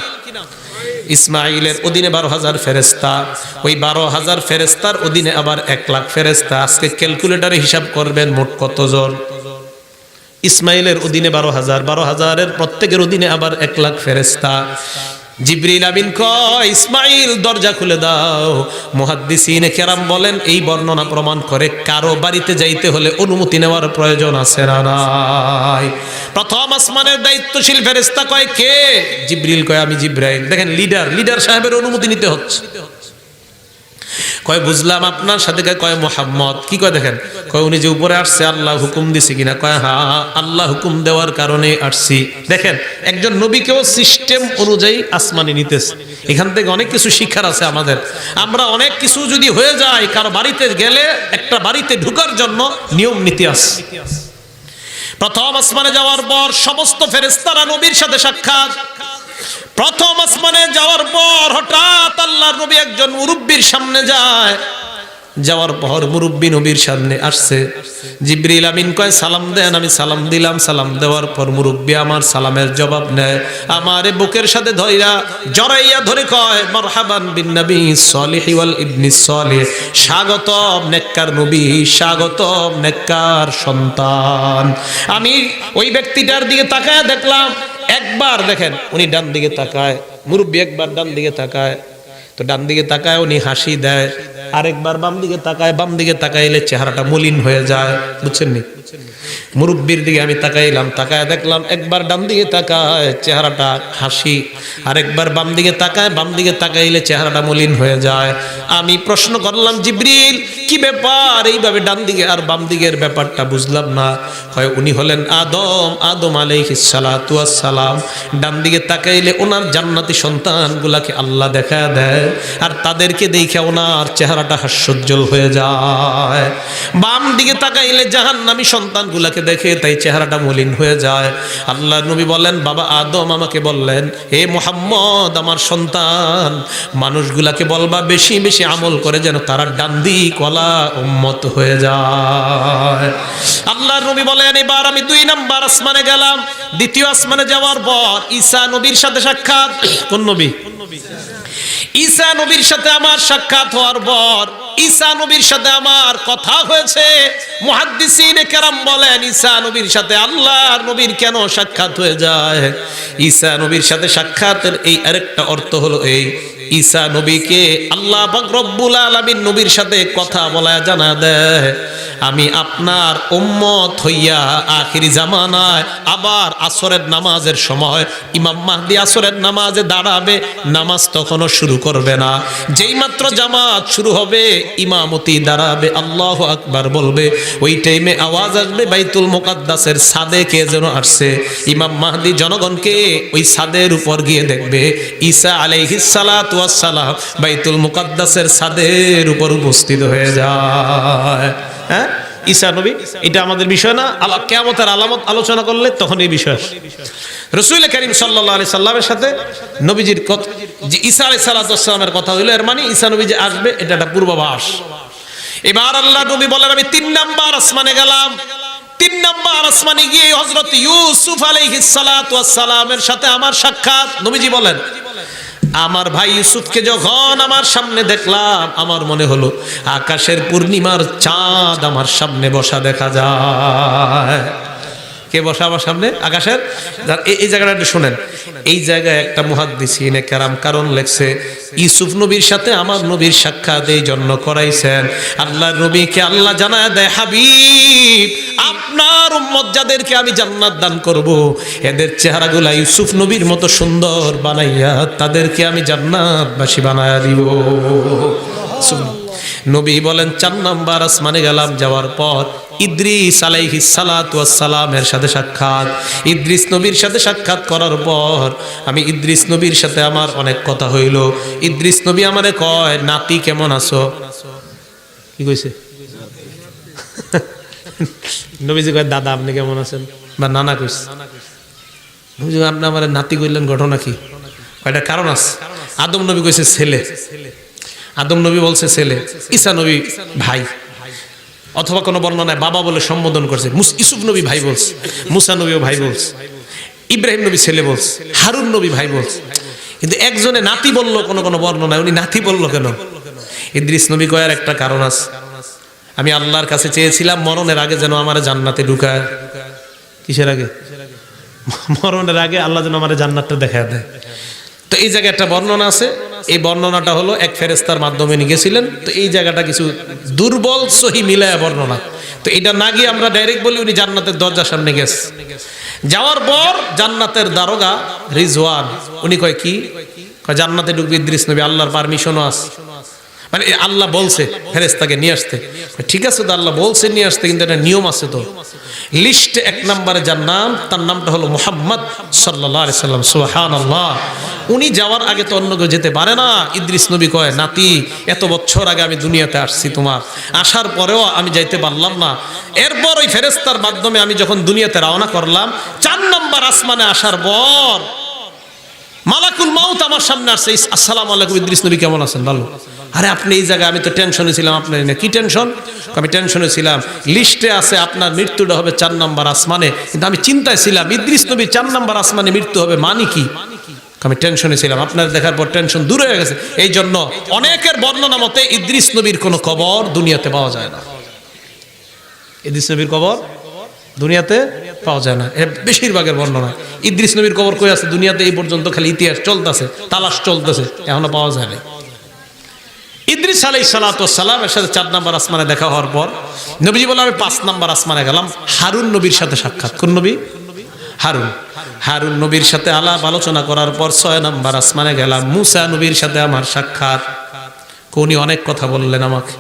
ইসমাঈলের অধীনে 12,000 ফেরেশতা। ওই 12,000 ফেরেশতার অধীনে আবার 1,00,000 ফেরেশতা। আজকে ক্যালকুলেটরে হিসাব করবেন মোট কতজন। ইসমাঈলের অধীনে 12,000, 12,000-এর প্রত্যেকের অধীনে আবার 1,00,000 ফেরেশতা। জিবরিল আমিন কয়, ইসমাঈল দরজা খুলে দাও। মুহাদ্দিসিনে কেরাম বলেন এই বর্ণনা প্রমাণ করে কারো বাড়িতে যাইতে হলে অনুমতি নেওয়ার প্রয়োজন আছে না নাই? প্রথম আসমানের দায়িত্বশীল ফেরেশতা কয় কে? জিবরিল কয় আমি জিবরাইল। দেখেন লিডার সাহেবের অনুমতি নিতে হচ্ছে। কয় বুঝলাম আপনার সাথে, কয় মুহাম্মদ। কি কয় দেখেন, কয় উনি যে উপরে আসছে আল্লাহ হুকুম দিছে কিনা, কয় হ্যাঁ আল্লাহ হুকুম দেওয়ার কারণে আসছি। দেখেন একজন নবীকেও সিস্টেম অনুযায়ী আসমানে নিতেছে। এখান থেকে অনেক কিছু শিক্ষার আছে আমাদের। আমরা অনেক কিছু যদি হয়ে যায়, কারো বাড়িতে গেলে একটা বাড়িতে ঢোকার জন্য নিয়ম নীতি আছে। প্রথম আসমানে যাওয়ার পর সমস্ত ফেরেশতারা নবীর সাথে সাক্ষাৎ। প্রথম আসমানে যাওয়ার পর হঠাৎ আল্লাহর নবী একজন মুরব্বির সামনে যায়। যাওয়ার পর মুরব্বি নবীর সামনে আসছে। জিবরিল আমিন কয় সালাম দেন। আমি সালাম দিলাম। সালাম দেওয়ার পর মুরব্বি আমার সালামের জবাব নেয়। আমারে বুকের সাথে ধইরা জড়াইয়া ধরে কয় মারহাবান বিন নবী সালিহ ওয়াল ইবনি সালিহ, স্বাগতম নেককার নবী, স্বাগতম নেককার সন্তান। আমি ওই ব্যক্তিটার দিকে তাকায় দেখলাম, একবার দেখেন উনি ডান দিকে তাকায়, মুরব্বি একবার ডান দিকে তাকায়, তো ডান দিকে তাকায় উনি হাসি দেয়, আরেকবার বাম দিকে তাকায়, বাম দিকে তাকাইলে চেহারাটা মলিন হয়ে যায়। বুঝছেন নি? মুরব্বির দিকে আমি তাকাইলাম, তাকায় দেখলাম একবার ডান দিকে তাকায় চেহারাটা হাসি, আরেকবার বাম দিকে তাকায়, বাম দিকে তাকাইলে চেহারাটা মলিন হয়ে যায়। আমি প্রশ্ন করলাম জিবরিল কি ব্যাপার, এইভাবে ডান দিকে আর বাম দিকের ব্যাপারটা বুঝলাম না। হয় উনি হলেন আদম, আদম আলাইহিস সালাতু ওয়াস সালাম। ডান দিকে তাকাইলে ওনার জান্নাতি সন্তানগুলাকে আল্লাহ দেখা দেয়, আর তাদেরকে দেখে ওনার চেহারাটা হাস্যোজ্জ্বল হয়ে যায়। বাম দিকে তাকাইলে জাহান্নামী সন্তানগুলাকে দেখে তাই চেহারাটা মলিন হয়ে যায়। আল্লাহ নবী বলেন বাবা আদম আমাকে বললেন, হে মুহাম্মদ আমার সন্তান, মানুষগুলাকে বলবা বেশি বেশি আমল করে যেন তারা ডান দিক ওয়ালা উম্মত হয়ে যায়। আল্লাহ নবী বলেন এবার আমি 2 নাম্বার আসমানে গেলাম। দ্বিতীয় আসমানে যাওয়ার পর ঈসা নবীর সাথে সাক্ষাৎ। কোন নবী? ঈসা নবীর সাথে আমার সাক্ষাৎ হওয়ার পর ঈসা নবীর সাথে আমার কথা হয়েছে। মুহাদ্দিসিনে কেরাম বলেন ঈসা নবীর সাথে আল্লাহর নবীর কেন সাক্ষাৎ হয়ে যায়? ঈসা নবীর সাথে সাক্ষাতের এই আরেকটা অর্থ হলো এই, ঈসা নবীকে আল্লাহ পাক রব্বুল আলামিন নবীর সাথে কথা বলা জানা দেয়, আমি আপনার উম্মত হইয়া আখিরি জামানায় আবার আসরের নামাজের সময় ইমাম মাহদি আসরের নামাজে দাঁড়াবে, নামাজ তখনও শুরু করবে না। যেই মাত্র জামাত শুরু হবে ইমামতি দাঁড়াবে, আল্লাহু আকবার বলবে, ওই টাইমে আওয়াজ আসবে বাইতুল মুকাদ্দাসের ছাদে কে যেন আসছে। ইমাম মাহদি জনগণকে ওই ছাদের উপর গিয়ে দেখবে ঈসা আলাইহিস সালাতু ওয়াস সালাম বাইতুল মুকাদ্দাসের ছাদের উপর উপস্থিত হয়ে যায়। হ্যাঁ, ঈসা নবী, এটা আমাদের বিষয় না। কিয়ামতের আলামত আলোচনা করলে তখন এই বিষয়। রাসূল করিম সাল্লাল্লাহু আলাইহি সাল্লামের সাথে নবীজির যে ঈসা আলাইহিস সালাতু ওয়াস সালামের কথা হইলো, এর মানে ঈসা নবী যে আসবে এটা একটা পূর্বাভাস। এবার আল্লাহ নবী বলেন আমি 3 নাম্বার আসমানে গেলাম। 3 নাম্বার আসমানে গিয়ে হযরত ইউসুফ আলাইহিস সালাতু ওয়াস সালামের সাথে আমার সাক্ষাৎ। নবীজি বলেন আমার ভাই ইউসুফকে যখন আমার সামনে দেখলাম, আমার মনে হলো আকাশের পূর্ণিমার চাঁদ আমার সামনে বসা দেখা যায়। কে বসা আমার সামনে? আকাশের। এই জায়গাটা একটু শুনেন। এই জায়গায় একটা মুহাদ্দিসিনে কেরাম কারণ লেখছে, ইউসুফ নবীর সাথে আমার নবীর সাক্ষাৎ এই জন্য করাইছেন, আল্লাহর নবীকে আল্লাহ জানায় দেয় হাবিব আপনার উম্মত যাদেরকে আমি জান্নাত দান করব, এদের চেহারাগুলা ইউসুফ নবীর মতো সুন্দর বানাইয়া তাদেরকে আমি জান্নাতবাসী বানায়া দিব। নবী বলেন 4 নাম্বার আসমানে গেলাম। যাওয়ার পর ইদ্রিস আলাইহিস সালাতু ওয়াস সালামের সাথে সাক্ষাৎ। ইদ্রিস নবীর সাথে সাক্ষাৎ করার পর আমি ইদ্রিস নবীর সাথে আমার অনেক কথা হইল। ইদ্রিস নবী আমারে কয় নাতি কেমন আছো? কি কইছে? নবীজি কয় দাদা আপনি কেমন আছেন, বা নানা কইছে। নবীজি আপনি আমারে নাতি কইলেন, ঘটনা কি? কয়টা কারণ আছে। আদম নবী কইছে ছেলে, আদম নবী বলছে ছেলে, ঈসা নবী ভাই, অথবা কোনো বর্ণনায় বাবা বলে সম্বোধন করছে। ইউসুফ নবী ভাই বলছে, মুসা নবীও ভাই বলছে, ইব্রাহিম নবী ছেলে বলছে, হারুন নবী ভাই বলছে। কিন্তু একজনে নাতি বললো কোনো কোনো বর্ণনায়, উনি নাতি বললো কেন? ইদ্রিস নবী কয়ার একটা কারণ আছে। আমি আল্লাহর কাছে চেয়েছিলাম মরণের আগে যেন আমার জান্নাতে ঢুকায়। কিসের আগে? মরণের আগে আল্লাহ যেন আমার জান্নাতটা দেখা দেয়। তো এই জায়গায় একটা বর্ণনা আছে। এই বর্ণনাটা হলো এক ফেরেশতার মাধ্যমে নিয়ে গেছিলেন। তো এই জায়গাটা কিছু দুর্বল সহি মিলায়া বর্ণনা। তো এটা না গিয়ে আমরা ডাইরেক্ট বলি উনি জান্নাতের দরজার সামনে গেছে। যাওয়ার পর জান্নাতের দারোগা রিজওয়ান উনি কয় কি? কয় জান্নাতে ঢুকবে ইদ্রিস নবী, আল্লাহর পারমিশনও আছে। মানে আল্লাহ বলছে ফেরেশতাকে নিয়ে আসতে, ঠিক আছে তো আল্লাহ বলছে নিয়ে আসতে, কিন্তু একটা নিয়ম আছে তো। লিস্টে 1 নম্বরে যার নাম, তার নামটা হলো মুহাম্মদ সাল্লাল্লাহু আলাইহি সাল্লাম। সুবহানাল্লাহ। উনি যাওয়ার আগে তো অন্য কেউ যেতে পারে না। ইদ্রিস নবী কয়, নাতি এত বছর আগে আমি দুনিয়াতে আসছি, তোমার আসার পরেও আমি যাইতে পারলাম না। এরপর ওই ফেরেশতার মাধ্যমে আমি যখন দুনিয়াতে রওনা করলাম, 4 নম্বর আসমানে আসার পর মালাকুল মাউত আমার সামনে আসছে। আসসালামু আলাইকুম ইদ্রিস নবী, কেমন আছেন? ভালো। আরে আপনি এই জায়গায়, আমি তো টেনশনে ছিলাম আপনার। কি টেনশন? আমি টেনশনে ছিলাম, লিস্টে আছে আপনার মৃত্যুটা হবে 4 নম্বর আসমানে, কিন্তু আমি চিন্তায় ছিলাম ইদ্রিস নবী 4 নম্বর আসমানে মৃত্যু হবে মানে কি? আমি টেনশনে ছিলাম, আপনার দেখার পর টেনশন দূর হয়ে গেছে। এই জন্য অনেকের বর্ণনা মতে ইদ্রিস নবীর কোনো কবর দুনিয়াতে পাওয়া যায় না। ইদ্রিস নবীর কবর দুনিয়াতে পাওয়া যায় না, বেশিরভাগের বর্ণনা। ইদ্রিস নবীর কবর কই আছে দুনিয়াতে? এই পর্যন্ত খালি ইতিহাস চলতেছে, তালাশ চলতেছে, এখনো পাওয়া যায় না। ইদ্রিস আলাইহিস সালাতু ওয়াস সালামের সাথে 4 নম্বর আসমানে দেখা হওয়ার পর নবীজি বলে, আমি 5 নম্বর আসমানে গেলাম। হারুন নবীর সাথে সাক্ষাৎ। কোন নবী? হারুন নবীর সাথে আলাপ আলোচনা করার পর 6 নম্বর আসমানে গেলাম। মুসা নবীর সাথে আমার সাক্ষাৎ। উনি অনেক কথা বললেন আমাকে।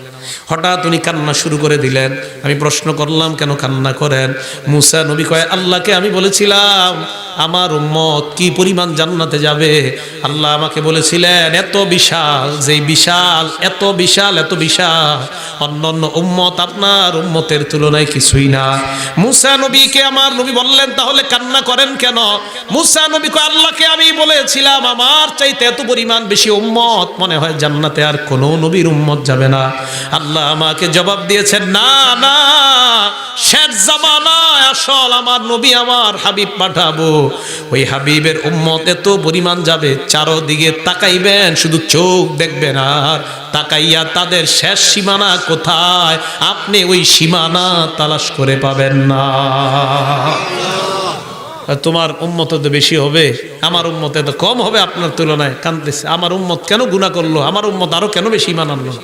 হঠাৎ উনি কান্না শুরু করে দিলেন। আমি প্রশ্ন করলাম, কেন কান্না করেন? মুসা নবী কয়, আল্লাহকে আমি বলেছিলাম আমার উম্মত কি পরিমাণ জান্নাতে যাবে। আল্লাহ আমাকে বলেছিলেন এত বিশাল, যেই বিশাল, এত বিশাল, এত বিশাল, অন্যান্য উম্মত আপনার উম্মতের তুলনায় কিছুই না। মুসা নবীকে আমার নবী বললেন, তাহলে কান্না করেন কেন? মুসা নবী কয়, আল্লাহকে আমি বলেছিলাম আমার চাইতে এত পরিমাণ বেশি উম্মত মনে হয় জান্নাতে আর কোনো নবীর উম্মত যাবে না। আল্লাহ আমাকে জবাব দিয়েছেন, না না, শেষ জামানায় আসল আমার নবী, আমার হাবিব পাঠাবো। ওই হাবিবের উম্মত এত পরিমাণ যাবে, চারদিকে তাকাইবেন, শুধু চোখ দেখবেন, আর তাকাইয়া তাদের শেষ সীমানা কোথায় আপনি ওই সীমানা তালাশ করে পাবেন না। তোমার উম্মত তো বেশি হবে, আমার উম্মত এত কম হবে আপনার তুলনায়। কাঁদতেছে, আমার উম্মত কেন গুনাহ করলো, আমার উম্মত আরো কেন বেশি ঈমান আনলো না।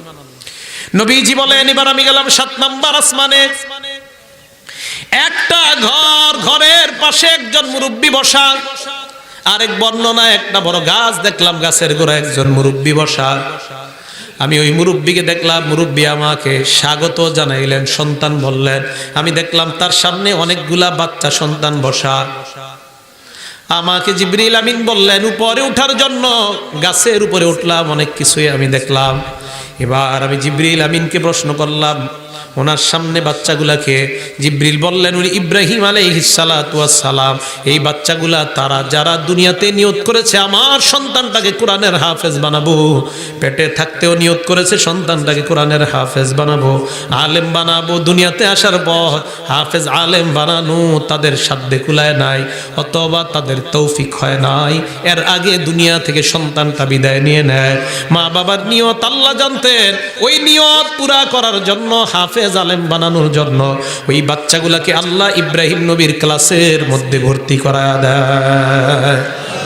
নবীজি বলেন, এবার আমি গেলাম 7 নম্বর আসমানে। একটা ঘর, ঘরের পাশে একজন মুরব্বী বসা। আরেক বর্ণনায় একটা বড় গাছ দেখলাম, গাছের গোড়ায় একজন মুরব্বী বসা। আমি ওই মুরব্বীকে দেখলাম, মুরব্বী আমাকে স্বাগত জানাইলেন, সন্তান বললেন। আমি দেখলাম তার সামনে অনেকগুলা বাচ্চা সন্তান বসা। আমাকে জিবরিল আমিন বললেন উপরে ওঠার জন্য। গাছের উপরে উঠলাম, অনেক কিছুই আমি দেখলাম। এবার আমি জিবরিল আমিনকে প্রশ্ন করলাম, ওনার সামনে বাচ্চাগুলাকে। জিবরিল বললেন, উনি ইব্রাহিম আলাইহিস সালাতু ওয়াস সালাম। এই বাচ্চাগুলা তারা যারা দুনিয়াতে নিয়ত করেছে আমার সন্তানটাকে কোরআনের হাফেজ বানাবো, পেটে থাকতেও নিয়ত করেছে সন্তানটাকে কোরআনের হাফেজ বানাবো, আলেম বানাবো। দুনিয়াতে আসার পর হাফেজ আলেম বানানো তাদের সাধ্যে কুলায় নাই, অথবা তাদের তৌফিক হয় নাই। এর আগে দুনিয়া থেকে সন্তানটা বিদায় নিয়ে নেয়। মা বাবার নিয়ত আল্লাহ জানতেন, ওই নিয়ত পুরা করার জন্য, হাফেজ আলেম বানানোর জন্য ওই বাচ্চাগুলাকে আল্লাহ ইব্রাহিম নবীর ক্লাসের মধ্যে ভর্তি করায় দেয়।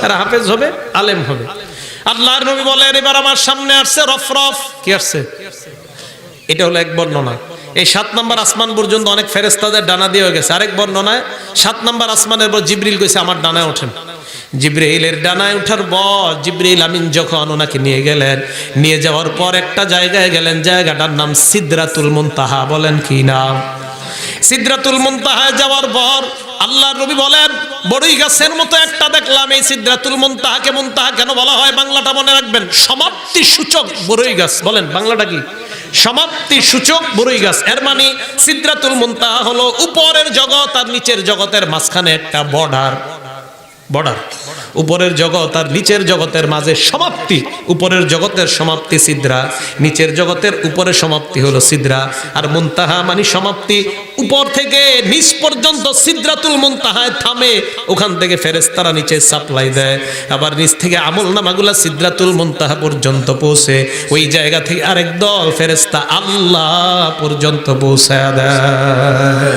এরা হাফেজ হবে, আলেম হবে। আল্লাহর নবী বলেন, এবার আমার সামনে আসছে রফরফ। কি আসছে? এটা হলো এক বর্ণনা। এই 7 নম্বর আসমান পর্যন্ত অনেক ফেরেশতাদের ডানা দিয়ে গেছে। আরেক বর্ণনায় 7 নম্বর আসমানের পর জিবরিল কইছে আমার ডানায় ওঠেন। জিবরিলের ডানায় ওঠার পর জিবরিল আমিন যখন ওনাকে নিয়ে গেলেন, নিয়ে যাওয়ার পর একটা জায়গায় গেলেন, জায়গাটার নাম সিদরাতুল মুনতাহা। বলেন কি নাম? সিদরাতুল মুনতাহায় যাওয়ার পর আল্লাহর নবী বলেন, বড়ই গাছের মতো একটা দেখলাম। এই সিদরাতুল মুনতাহাকে মুনতাহা কেন বলা হয় বাংলাটা মনে রাখবেন, সমাপ্তি সূচক বড়ই গাছ। বলেন বাংলাটা কি? সমাপ্তি সূচক বড়ই গাছ। এর মানে সিদরাতুল মুনতাহা হলো উপরের জগৎ আর নিচের জগতের মাঝখানে একটা বর্ডার। উপরের জগৎ আর নিচের জগতের মাঝে সমাপ্তি। উপরের জগতের সমাপ্তি সিদরা, নিচের জগতের উপরে সমাপ্তি হলো সিদরা। আর মুনতাহা মানে সমাপ্তি। উপর থেকে নিচ পর্যন্ত সিদরাতুল মুনতাহায় থামে, ওখান থেকে ফেরেশতারা নিচে সাপ্লাই দেয়। আবার নিচ থেকে আমলনামাগুলা সিদরাতুল মুনতাহা পর্যন্ত পৌঁছে, ওই জায়গা থেকে আরেক দল ফেরেশতা আল্লাহ পর্যন্ত পৌঁছায় দেয়।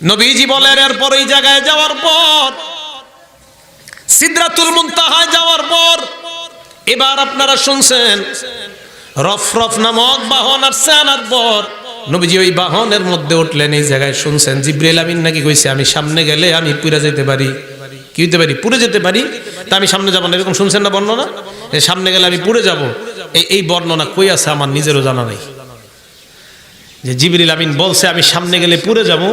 নবীজি বলেন, এরপর এই জায়গায় যাওয়ার পর, সিদরাতুল মুনতাহায় যাওয়ার পর, এবার আপনারা শুনছেন রফরফ নামক বাহন আসছে। আনার পর নবীজি ওই বাহনের মধ্যে উঠলেন। এই জায়গায় শুনছেন জিবরিল আমিন নাকি কইছে আমি সামনে গেলে আমি পুরে যেতে পারি। কি হইতে পারি? পুরে যেতে পারি। তা আমি সামনে যাবো না, এরকম শুনছেন না বর্ণনা? সামনে গেলে আমি পুরে যাব। এই বর্ণনা কই আছে আমার নিজেরও জানা নাই। যে জিবরিল আমিন বলছে আমি সামনে গেলে পুড়ে যাব,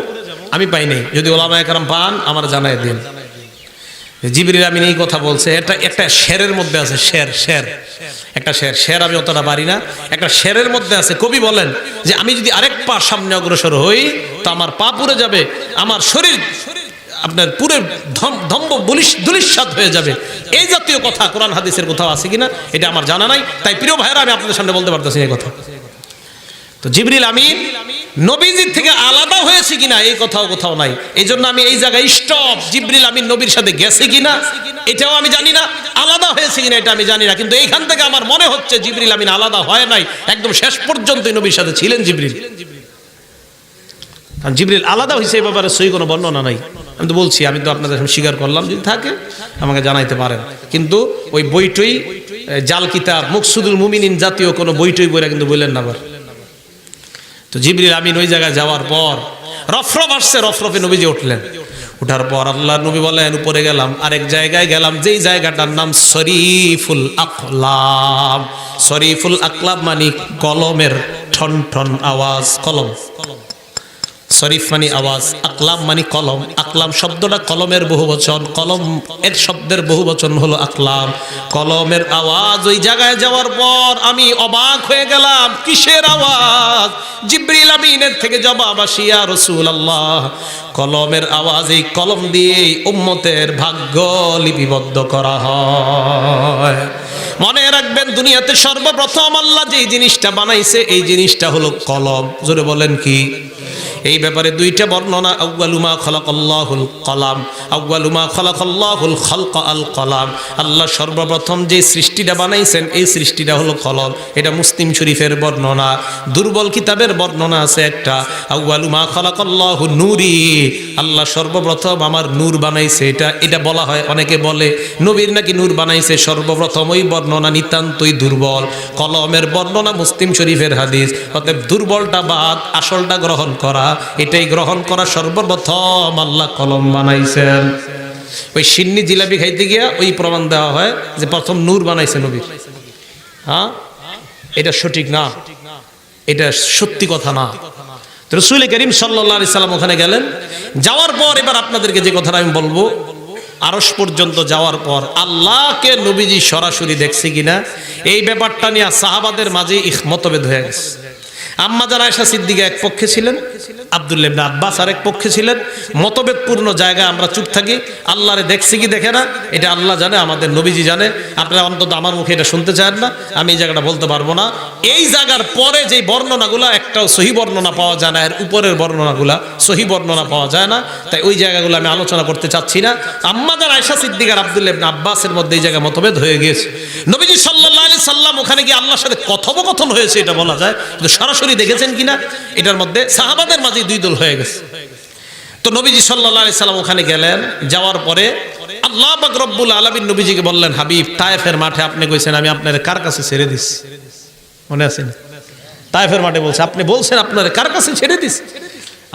আমি পাই নাই। যদি ওলামায়ে কেরাম পান আমার জানাই দিন। জিবরিল আমিন এই কথা বলছে, এটা একটা শেরের মধ্যে আছে। শের একটা শের আমি অতটা পারি না। একটা শেরের মধ্যে আছে, কবি বলেন যে আমি যদি আরেক পা সামনে অগ্রসর হই তো আমার পা পুড়ে যাবে, আমার শরীর আপনার পুরো ধম্ব দুলিশাত হয়ে যাবে। এই জাতীয় কথা কোরআন হাদিসের কোথাও আছে কিনা এটা আমার জানা নাই। তাই প্রিয় ভাইরা আমি আপনাদের সামনে বলতে পারতেছি এই কথা। তো জিবরিল আমিন নবীজির থেকে আলাদা হয়েছে কিনা এই কথাও কোথাও নাই। এই জন্য আমি এই জায়গায় স্টপ। জিবরিল আমিন নবীর সাথে গেছে কিনা এটাও আমি জানি না, আলাদা হয়েছে কিনা এটা আমি জানি না। কিন্তু এইখান থেকে আমার মনে হচ্ছে জিবরিল আমিন আলাদা হয় নাই, একদম শেষ পর্যন্তই নবীর সাথে ছিলেন জিবরিল। কারণ জিবরিল আলাদা হয়েছে এই ব্যাপারে সহি কোনো বর্ণনা নাই। আমি তো বলছি, আমি তো আপনাদের স্বীকার করলাম, যদি থাকে আমাকে জানাইতে পারেন। কিন্তু ওই বইটই জাল কিতাব মুকসুদুল মুমিনিন জাতীয় কোনো বইটই বইরা কিন্তু বললেন না আবার। তো জিবরিল আমিন ওই জায়গায় যাওয়ার পর রফরফ আসছে, রফরফে নবীজি উঠলেন। উঠার পর আল্লাহ নবী বলেন উপরে গেলাম, আরেক জায়গায় গেলাম, যেই জায়গাটার নাম শরীফুল আকলাম। শরীফুল আকলাম মানে কলমের ঠন ঠন আওয়াজ। কলম, শরীফ মানে আওয়াজ, আকলাম মানে কলম। আকলাম শব্দটা কলমের বহুবচন, কলম এর শব্দের বহুবচন হলো আকলাম। কলমের আওয়াজ। ওই জায়গায় যাওয়ার পর আমি অবাক হয়ে গেলাম, কিসের আওয়াজ? জিবরিল আমিনের থেকে জবাব আসে, ইয়া রাসূলুল্লাহ, কলমের আওয়াজ। এই কলম দিয়ে উম্মতের ভাগ্য লিপিবদ্ধ করা হয়। মনে রাখবেন, দুনিয়াতে সর্বপ্রথম আল্লাহ যে জিনিসটা বানাইছে এই জিনিসটা হলো কলম। জোরে বলেন কি? এই ব্যাপারে দুইটা বর্ণনা। আউয়ালু মা খালাকাল্লাহুল কলাম, আউয়ালু মা খালাকাল্লাহুল খালকা আল কলাম। আল্লাহ সর্বপ্রথম যে সৃষ্টিটা বানাইছেন এই সৃষ্টিটা হলো কলম। এটা মুসলিম শরীফের বর্ণনা। দুর্বল কিতাবের বর্ণনা আছে একটা, আউয়ালু মা খালাকাল্লাহু নূরি, আল্লাহ সর্বপ্রথম আমার নূর বানাইছে। এটা বলা হয়, অনেকে বলে নবীর নাকি নূর বানাইছে সর্বপ্রথম। ওই বর্ণনা নিতান্তই দুর্বল। কলমের বর্ণনা মুসলিম শরীফের হাদিস। অতএব দুর্বলটা বাদ, আসলটা গ্রহণ করা, এটাই গ্রহণ করা। সর্বপ্রথম আল্লাহ কলম বানাইছেন। ওই সিন্নি জিলাপি খাইতে গিয়া ওই প্রমাণ দেওয়া হয় যে প্রথম নূর বানাইছে নবীর। হ্যাঁ, এটা সঠিক না, এটা সত্যি কথা না। রাসূল করিম সাল্লাল্লাহু আলাইহি সাল্লাম ওখানে গেলেন। যাওয়ার পর এবার আপনাদেরকে যে কথাটা আমি বলবো, আরশ পর্যন্ত যাওয়ার পর আল্লাহকে নবীজি সরাসরি দেখছে কিনা এই ব্যাপারটা নিয়ে সাহাবাদের মাঝে মতভেদ হয়ে গেছে। আম্মা জান আয়েশা সিদ্দিকা এক পক্ষে ছিলেন, আব্দুল্লাহ ইবনে আব্বাস আরেক পক্ষে ছিলেন। মতভেদপূর্ণ জায়গায় আমরা চুপ থাকি। আল্লাহরে দেখছি কি দেখে না এটা আল্লাহ জানে, আমাদের নবীজি জানে। আপনারা অন্তত আমার মুখে এটা শুনতে চান না, আমি এই জায়গাটা বলতে পারবো না। এই জায়গার পরে যে বর্ণনাগুলো, একটাও সহি বর্ণনা পাওয়া যায় না, এর উপরের বর্ণনাগুলা সহি বর্ণনা পাওয়া যায় না। তাই ওই জায়গাগুলো আমি আলোচনা করতে চাচ্ছি না। আম্মা জান আয়েশা সিদ্দিকার আব্দুল্লাহ ইবনে আব্বাসের মধ্যে এই জায়গায় মতভেদ হয়ে গিয়েছে। নবীজি সাল্লাল্লাহু আলাইহি সাল্লাম ওখানে গিয়ে আল্লাহর সাথে কথোপকথন হয়েছে এটা বলা যায়, কিন্তু সরাসরি দেখেছেন কিনা এটার মধ্যে সাহাবাদের মাঝে দুই দল হয়ে গেছে। তো নবীজি সাল্লাল্লাহু আলাইহি সাল্লাম ওখানে গেলেন। যাওয়ার পরে আল্লাহ পাক রব্বুল আলামিন নবীজিকে বললেন, হাবিব, তায়েফের মাঠে আপনি কইছেন আমি আপনার কার কাছে ছেড়ে দিস? মনে আছে না? তায়েফের মাঠে বলছে, আপনি বলছেন আপনার কার কাছে ছেড়ে দিস?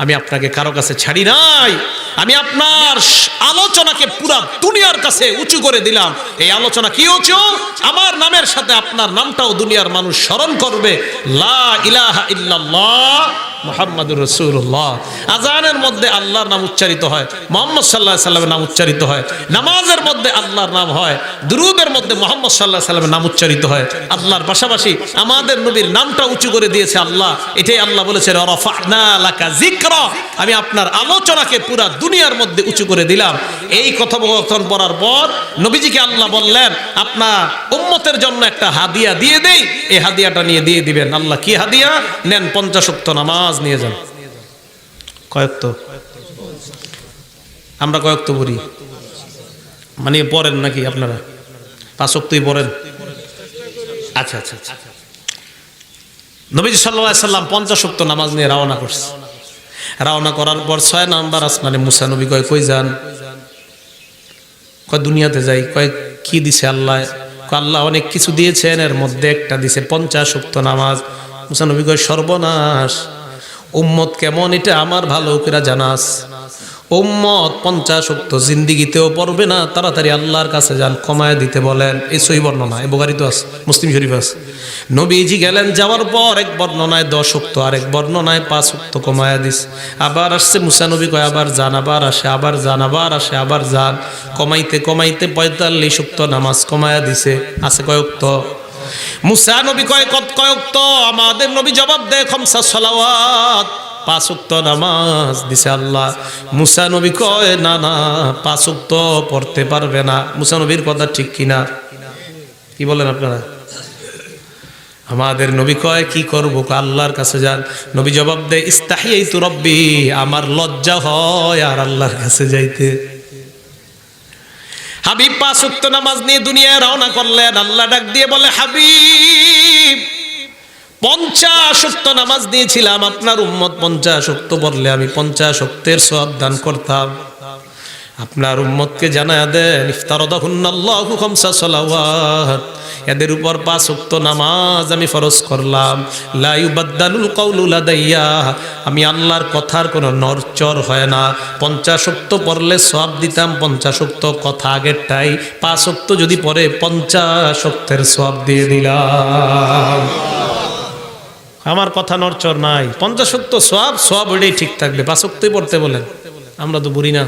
আমি আপনাকে কারো কাছে ছাড়ি নাই। আমি আপনার আলোচনাকে পুরা দুনিয়ার কাছে উঁচু করে দিলাম। এই আলোচনা কি উঁচু? আমার নামের সাথে আপনার নামটাও দুনিয়ার মানুষ স্মরণ করবে। লা ইলাহা ইল্লাল্লাহ মুহাম্মাদুর রাসূলুল্লাহ। আযানের মধ্যে আল্লাহর নাম উচ্চারিত হয়, মুহাম্মদ সাল্লাল্লাহু আলাইহি সাল্লামের নাম উচ্চারিত হয়। নামাজের মধ্যে আল্লাহর নাম হয়, দুরূদের মধ্যে মুহাম্মদ সাল্লাল্লাহু আলাইহি সাল্লামের নাম উচ্চারিত হয়। আল্লাহর পাশাপাশি আমাদের নবীর নামটা উঁচু করে দিয়েছে আল্লাহ। এটাই আল্লাহ বলেছেন, রাফা'না লাকা যিকরা, আমি আপনার আলোচনাকে পুরা দুনিয়ার মধ্যে উঁচু করে দিলাম। এই কথোপকথন পড়ার পর নবীজিকে আল্লাহ বললেন, আপনার উম্মতের জন্য একটা হাদিয়া দিয়ে দেই, এই হাদিয়াটা নিয়ে দিয়ে দিবেন। আল্লাহ কি হাদিয়া? নেন 50 ওয়াক্ত নামাজ নিয়ে যান। কয়েকত? আমরা কয়েকত পড়ি মানে পড়েন নাকি আপনারা? 5 ওয়াক্তই পড়েন? আচ্ছা আচ্ছা আচ্ছা। নবীজি সাল্লাল্লাহু আলাইহি সাল্লাম 50 ওয়াক্ত নামাজ নিয়ে রওনা করছে। রওনা করার পর 6 নাম্বার আসমানে মুসা নবী কয়, কই যান? কয় দুনিয়াতে যাই। কয় কি দিছে আল্লাহ? কয় আল্লাহ অনেক কিছু দিয়েছেন, এর মধ্যে একটা দিছে 50 ওয়াক্ত নামাজ। মুসা নবী কয়, সর্বনাশ, উম্মত কেমন এটা আমার ভালো করে জানাস। উম্মত 50 ওয়াক্ত জিন্দেগিতেও পড়বে না, তাড়াতাড়ি আল্লাহর কাছে যান, কমায় দিতে বলেন। এই সহিহ বর্ণনা, এই বুখারী তো আছে, মুসলিম শরীফ আছে। নবীজি গেলেন, যাওয়ার পর এক বর্ণনায় 10 ওয়াক্ত, আরেক বর্ণনায় 5 ওয়াক্ত কমায় দিস। আবার আসছে মুসা নবী কয় আবার যান, আবার আসে, আবার যান, আবার আসে, আবার যান, কমাইতে কমাইতে 45 ওয়াক্ত নামাজ কমায় দিছে। আছে কয় ওয়াক্ত? মুসা নবী কয় কয় ওয়াক্ত? আমাদের নবী জবাব দেয় খামসা সালাওয়াত, 5 ওয়াক্ত নামাজ দিছে আল্লাহ। মুসা নবী কয় না না, 5 ওয়াক্ত পড়তে পারবে না। মুসা নবীর কথা ঠিক কিনা? কি বলেন আপনারা? আমাদের নবী কয় কি করবো? আল্লাহর কাছে যান। নবী জবাব দেয় ইস্তাহিয়াতু রব্বি, আমার লজ্জা হয় আর আল্লাহর কাছে যাইতে। হাবিব 5 ওয়াক্ত নামাজ নিয়ে দুনিয়ায় রওনা করলেন। আল্লাহ ডাক দিয়ে বলে, হাবিব 50 ওয়াক্ত নামাজ দিয়েছিলাম, আপনার উম্মত 50 ওয়াক্ত পড়লে আমি 50 ওয়াক্তের সওয়াব দান করতাম। আপনার উম্মতকে জানায়া দেন ইফতারাদাহুন্নাল্লাহু খামসা সালাওয়াত, এদের উপর 5 ওয়াক্ত নামাজ আমি ফরজ করলাম। লা ইউবাদদালুল কাউলু লাদাইয়া, আমি আল্লাহর কথার কোনো নড়চড় হয় না। 50 ওয়াক্ত পড়লে সওয়াব দিতাম, 50 ওয়াক্ত কথা আগেরটাই, 5 ওয়াক্ত যদি পড়ে 50 ওয়াক্তের সওয়াব দিয়ে দিলাম। আমার কথা নড়চড় নাই, 50 ওয়াক্ত সওয়াব ওইটাই ঠিক থাকবে। 5 ওয়াক্তই পড়তে বলেন, আমরা তো বুড়ি না।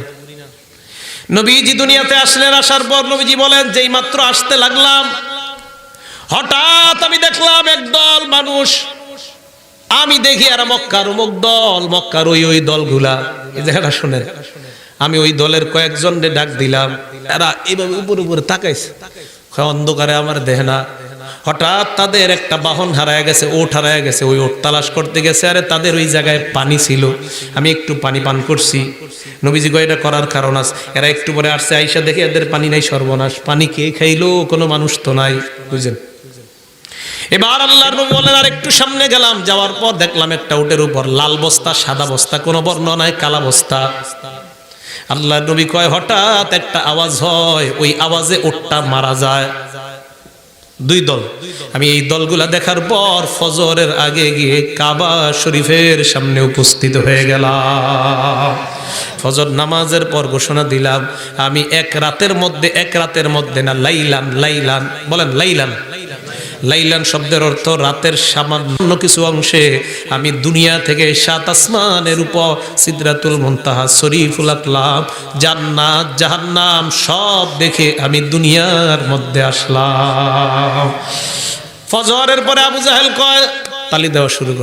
নবীজি দুনিয়াতে আসলেন, আসার পর নবীজি বলেন যেই মাত্র আসতে লাগলাম, হঠাৎ আমি দেখলাম একদল মানুষ। আমি দেখি এরা মক্কার অমুক দল, মক্কার ওই দলগুলা। এই জায়গাটা শুনেন, আমি ওই দলের কয়েকজনকে ডাক দিলাম, এরা এইভাবে উপরে উপরে তাকাইছে, অন্ধকারে আমার দেহ না। হঠাৎ তাদের একটা বাহন হারায় গেছে, ওট হারায় গেছে, ওই ওট তালাশ করতে গেছে। আরে তাদের ওই জায়গায় পানি ছিল, আমি একটু পানি পান করছি। নবীজি কয় এটা করার কারণ আছে। এরা একটু পরে আসছে, আইসা দেখে এদের পানি নাই, সর্বনাশ, পানি কে খাইলো? কোনো মানুষ তো নাই, বুঝলেন? এবার আল্লাহর নবী বলেন আর একটু সামনে গেলাম, যাওয়ার পর দেখলাম একটা উটের উপর লাল বস্তা, সাদা বস্তা, কোনো বর্ণনায় কালা বস্তা। আল্লাহর নবী কয় হঠাৎ একটা আওয়াজ হয়, ওই আওয়াজে উটটা মারা যায়। 2 দল। আমি এই দলগুলা দেখার পর ফজরের আগে গিয়ে কাবা শরীফের সামনে উপস্থিত হয়ে গেলাম। ফজর নামাজের পর ঘোষণা দিলাম, আমি এক রাতের মধ্যে না, লাইলান বলেন, লাইলান শব্দের অর্থ রাতের সামান্য কিছু অংশে আমি দুনিয়া থেকে 7 আসমানের উপর সিদরাতুল মুনতাহা, শরীফুল আকলাম, জান্নাত, জাহান্নাম সব দেখে আমি দুনিয়ার মধ্যে আসলাম। ফজরের পরে আবু জাহেল কয়, তালি দেওয়া শুরু